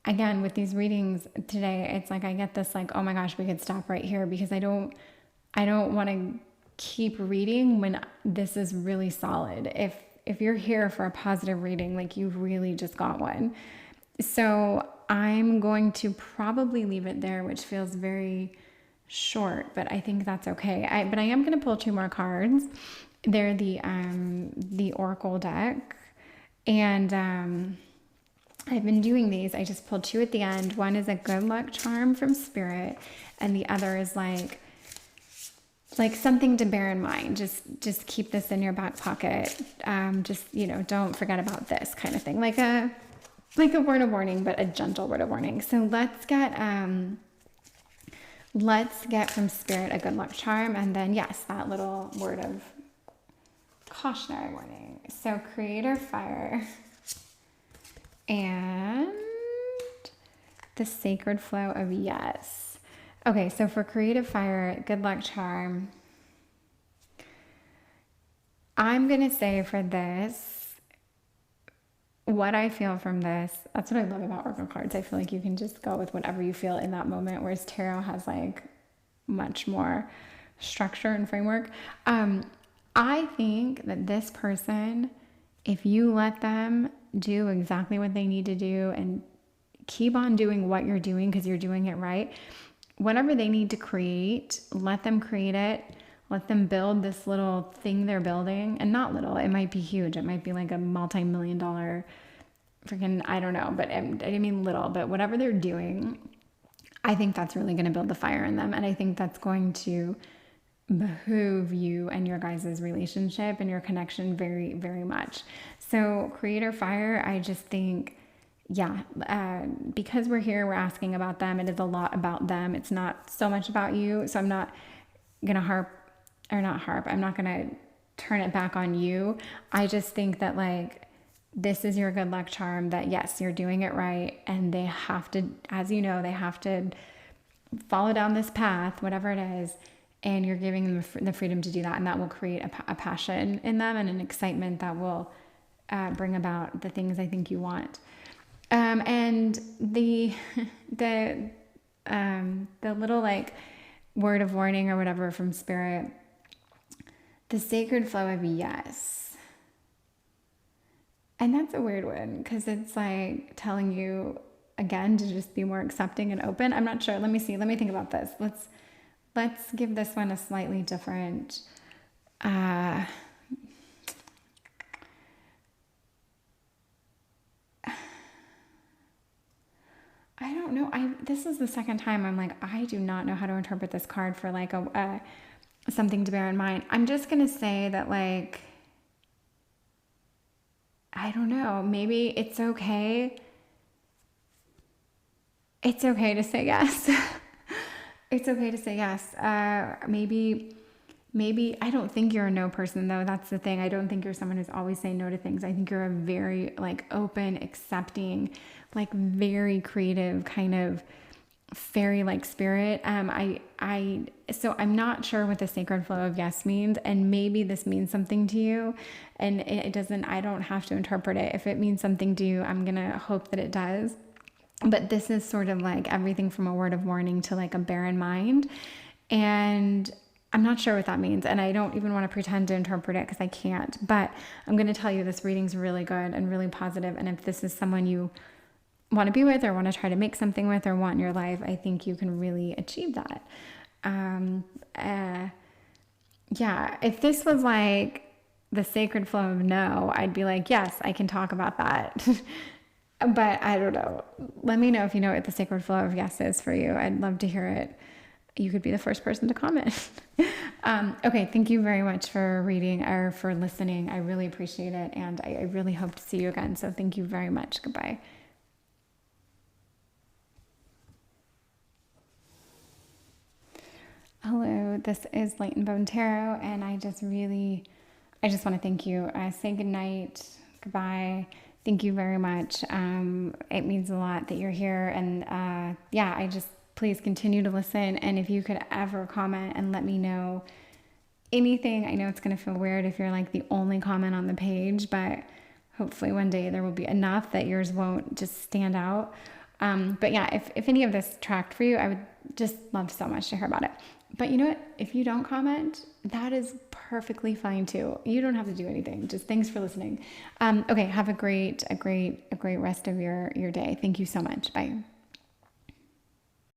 again, with these readings today, it's like I get this like, oh my gosh, we could stop right here, because I don't want to keep reading when this is really solid. If you're here for a positive reading, like you really just got one. So I'm going to probably leave it there, which feels very short, but I think that's okay. But I am going to pull 2 more cards. They're the Oracle deck, and I've been doing these. I just pulled 2 at the end. One is a good luck charm from Spirit, and the other is like something to bear in mind. Just keep this in your back pocket. Just, don't forget about this kind of thing. Like a word of warning, but a gentle word of warning. So let's get from Spirit a good luck charm, and then yes, that little word of cautionary warning. So Creator Fire and the Sacred Flow of Yes. Okay, so for Creative Fire, good luck charm, I'm going to say for this, what I feel from this, that's what I love about Oracle cards. I feel like you can just go with whatever you feel in that moment, whereas Tarot has like much more structure and framework. I think that this person, if you let them do exactly what they need to do and keep on doing what you're doing because you're doing it right, whatever they need to create, let them create it. Let them build this little thing they're building. And not little, it might be huge. It might be like a multi-million-dollar freaking, I don't know, but I mean little, but whatever they're doing, I think that's really going to build the fire in them. And I think that's going to behoove you and your guys' relationship and your connection very, very much. So Creator Fire, I just think, because we're here, we're asking about them. It is a lot about them. It's not so much about you. So I'm not going to I'm not going to turn it back on you. I just think that like, this is your good luck charm, that yes, you're doing it right. And they have to, as you know, they have to follow down this path, whatever it is. And you're giving them the freedom to do that. And that will create a passion in them and an excitement that will bring about the things I think you want. And the little like word of warning or whatever from Spirit, the sacred flow of yes. And that's a weird one because it's like telling you again to just be more accepting and open. I'm not sure. Let me see. Let me think about this. Let's give this one a slightly different I don't know. This is the second time I'm like, I do not know how to interpret this card for like something to bear in mind. I'm just going to say that like, I don't know, maybe it's okay. It's okay to say yes. It's okay to say yes. Maybe I don't think you're a no person though. That's the thing. I don't think you're someone who's always saying no to things. I think you're a very like open, accepting, like very creative kind of fairy-like spirit. So I'm not sure what the sacred flow of yes means, and maybe this means something to you, and it doesn't, I don't have to interpret it. If it means something to you, I'm gonna hope that it does. But this is sort of like everything from a word of warning to like a bear in mind. And I'm not sure what that means. And I don't even want to pretend to interpret it because I can't. But I'm going to tell you this reading's really good and really positive. And if this is someone you want to be with or want to try to make something with or want in your life, I think you can really achieve that. Yeah, if this was like the sacred flow of no, I'd be like, yes, I can talk about that. But I don't know. Let me know if you know what the sacred flow of yes is for you. I'd love to hear it. You could be the first person to comment. Okay, thank you very much for reading or for listening. I really appreciate it. And I really hope to see you again. So thank you very much. Goodbye. Hello, this is Light and Bone Tarot. And I just want to thank you. Say goodnight. Goodbye. Thank you very much. It means a lot that you're here. And please continue to listen. And if you could ever comment and let me know anything, I know it's going to feel weird if you're like the only comment on the page, but hopefully one day there will be enough that yours won't just stand out. But yeah, if any of this tracked for you, I would just love so much to hear about it. But you know what? If you don't comment, that is perfectly fine too. You don't have to do anything. Just thanks for listening. Okay, have a great rest of your day. Thank you so much. Bye.